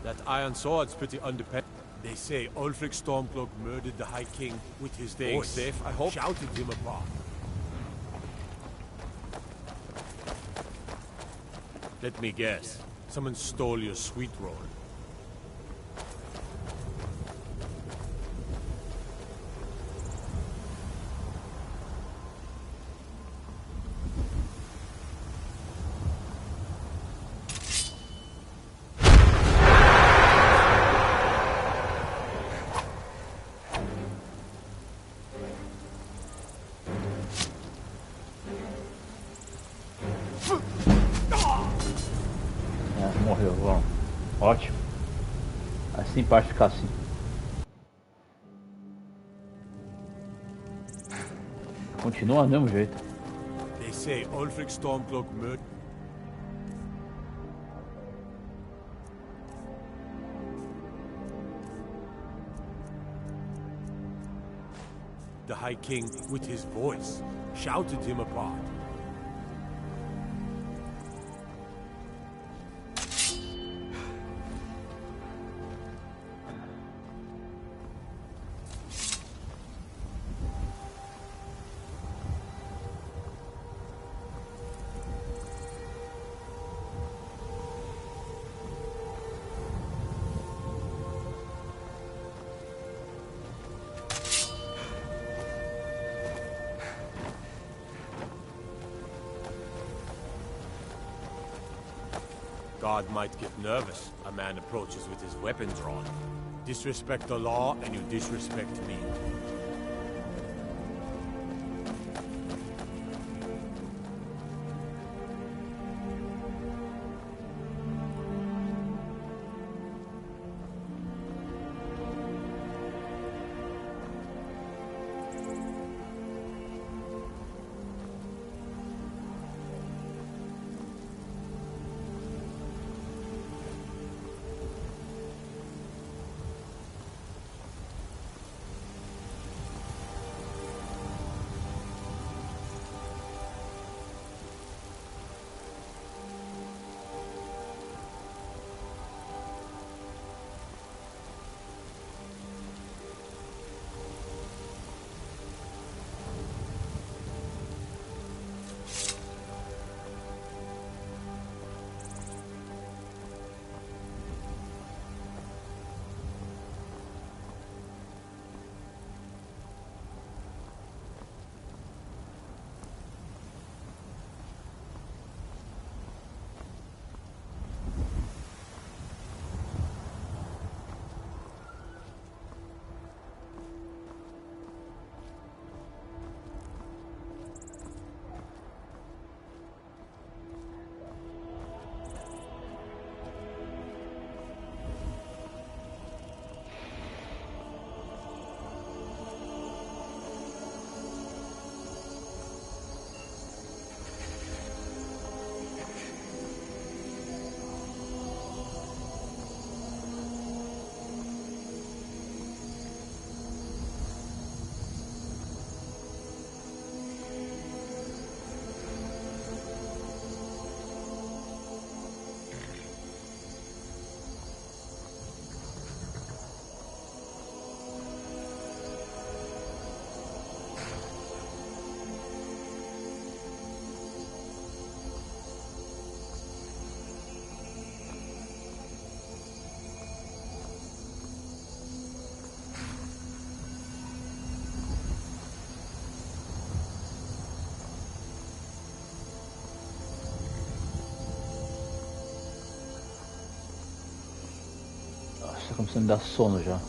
That iron sword's pretty undependable. They say Ulfric Stormcloak murdered the High King with his voice. Staying safe, I hope. Shouted him apart. Let me guess. Someone stole your sweet roll. Morreu, bom. Ótimo. Assim pode ficar assim. Continua do mesmo jeito. They say Ulfric Stormcloak murdered. The High King with his voice shouted him apart. God might get nervous. A man approaches with his weapon drawn. Disrespect the law, and you disrespect me. Nossa, começando a dar sono já.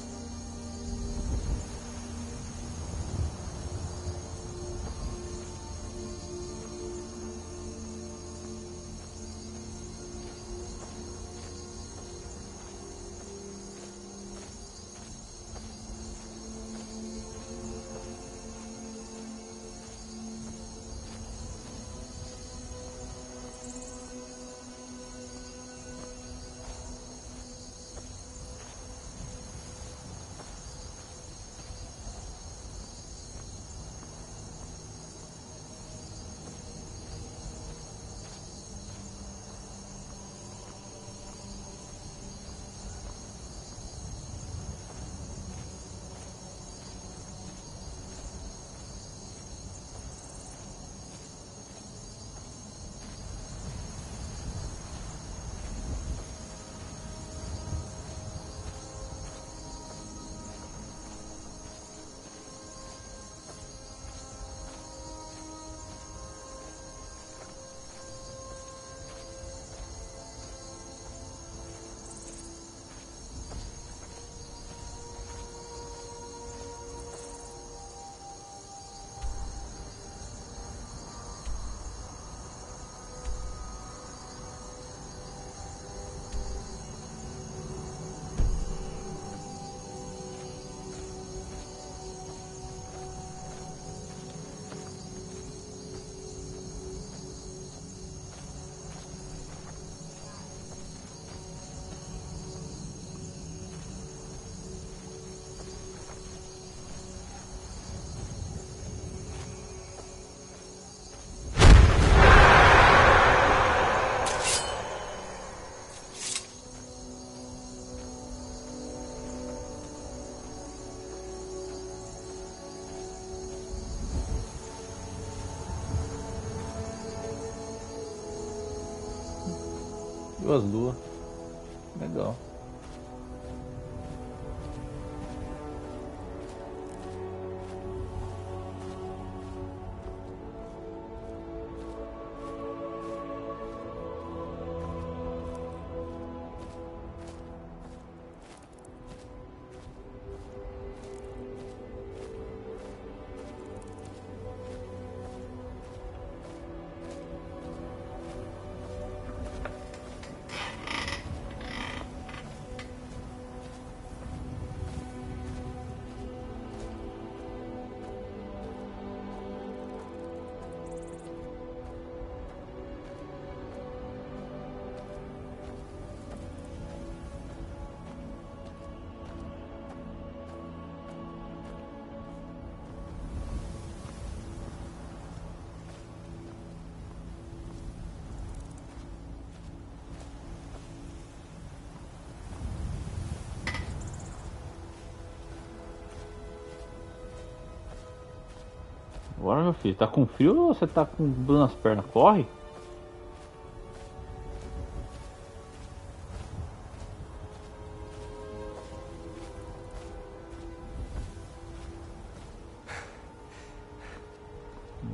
Duas luas. Legal. Agora, meu filho, tá com frio ou você tá com dor nas pernas? Corre!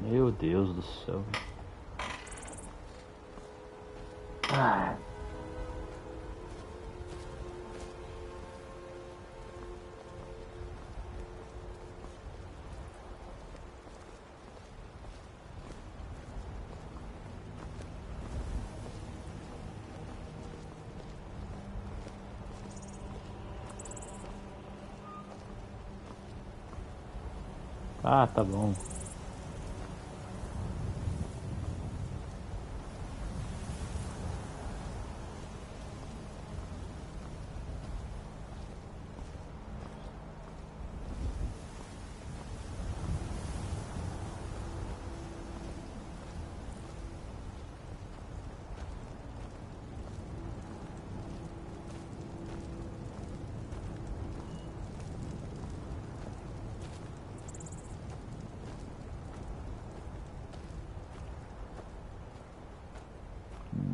Meu Deus do céu. Ah. Ah, tá bom.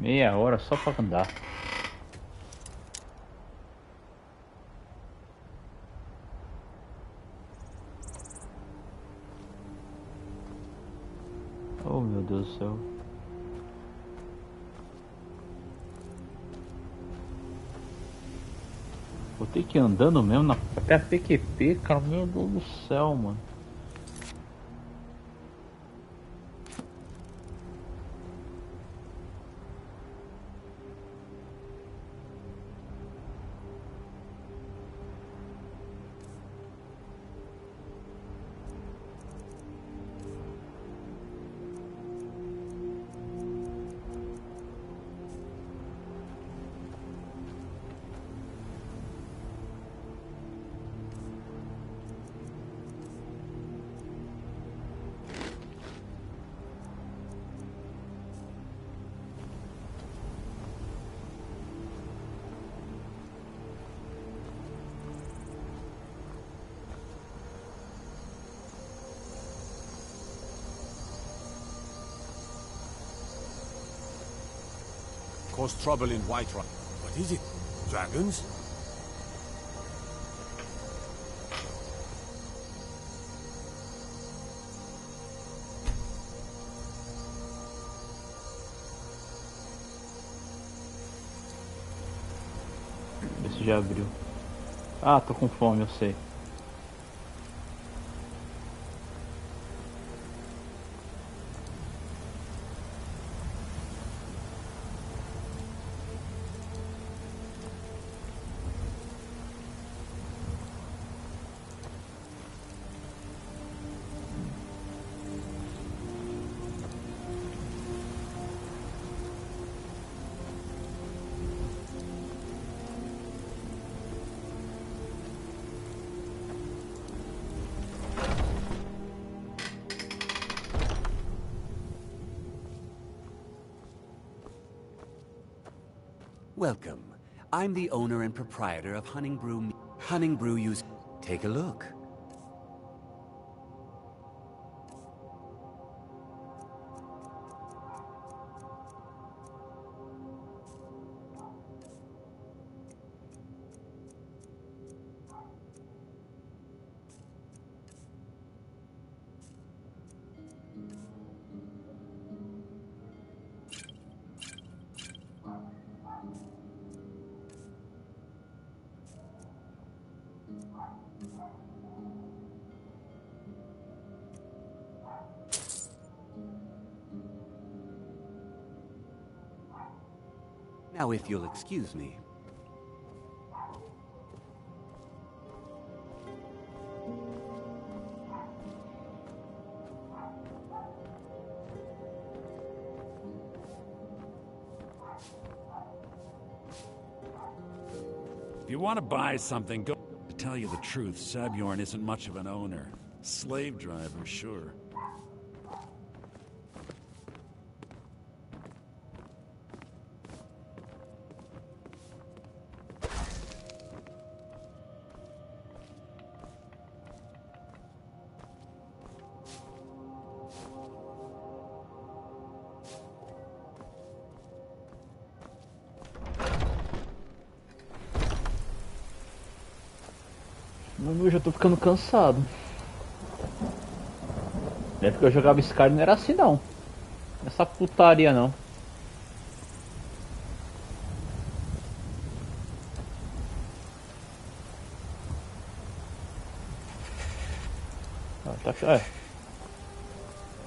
Meia hora só pra andar. Oh, meu Deus do céu. Vou Tem que ir andando mesmo até a PQP, cara. Meu Deus do céu, mano. Cause trouble in Whiterun. What is it? Dragons? Ver se já abriu. Ah, tô com fome, eu sei. Welcome. I'm the owner and proprietor of Hunting Brew use. Take a look. Now, if you'll excuse me. If you want to buy something, go. To tell you the truth, Sabjorn isn't much of an owner. Slave driver, sure. Eu já tô ficando cansado. Na época que eu jogava Skyrim não era assim não. Essa putaria não.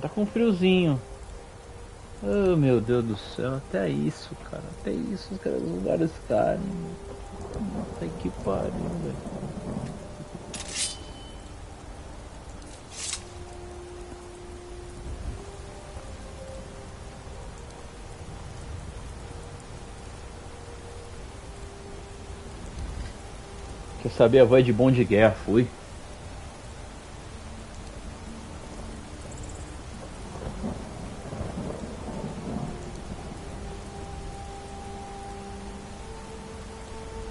Tá com friozinho. Oh meu Deus do céu, até isso, cara. Até isso os caras jogaram Skyrim. Puta que pariu, velho. Quer saber? A voz de bom de guerra, fui.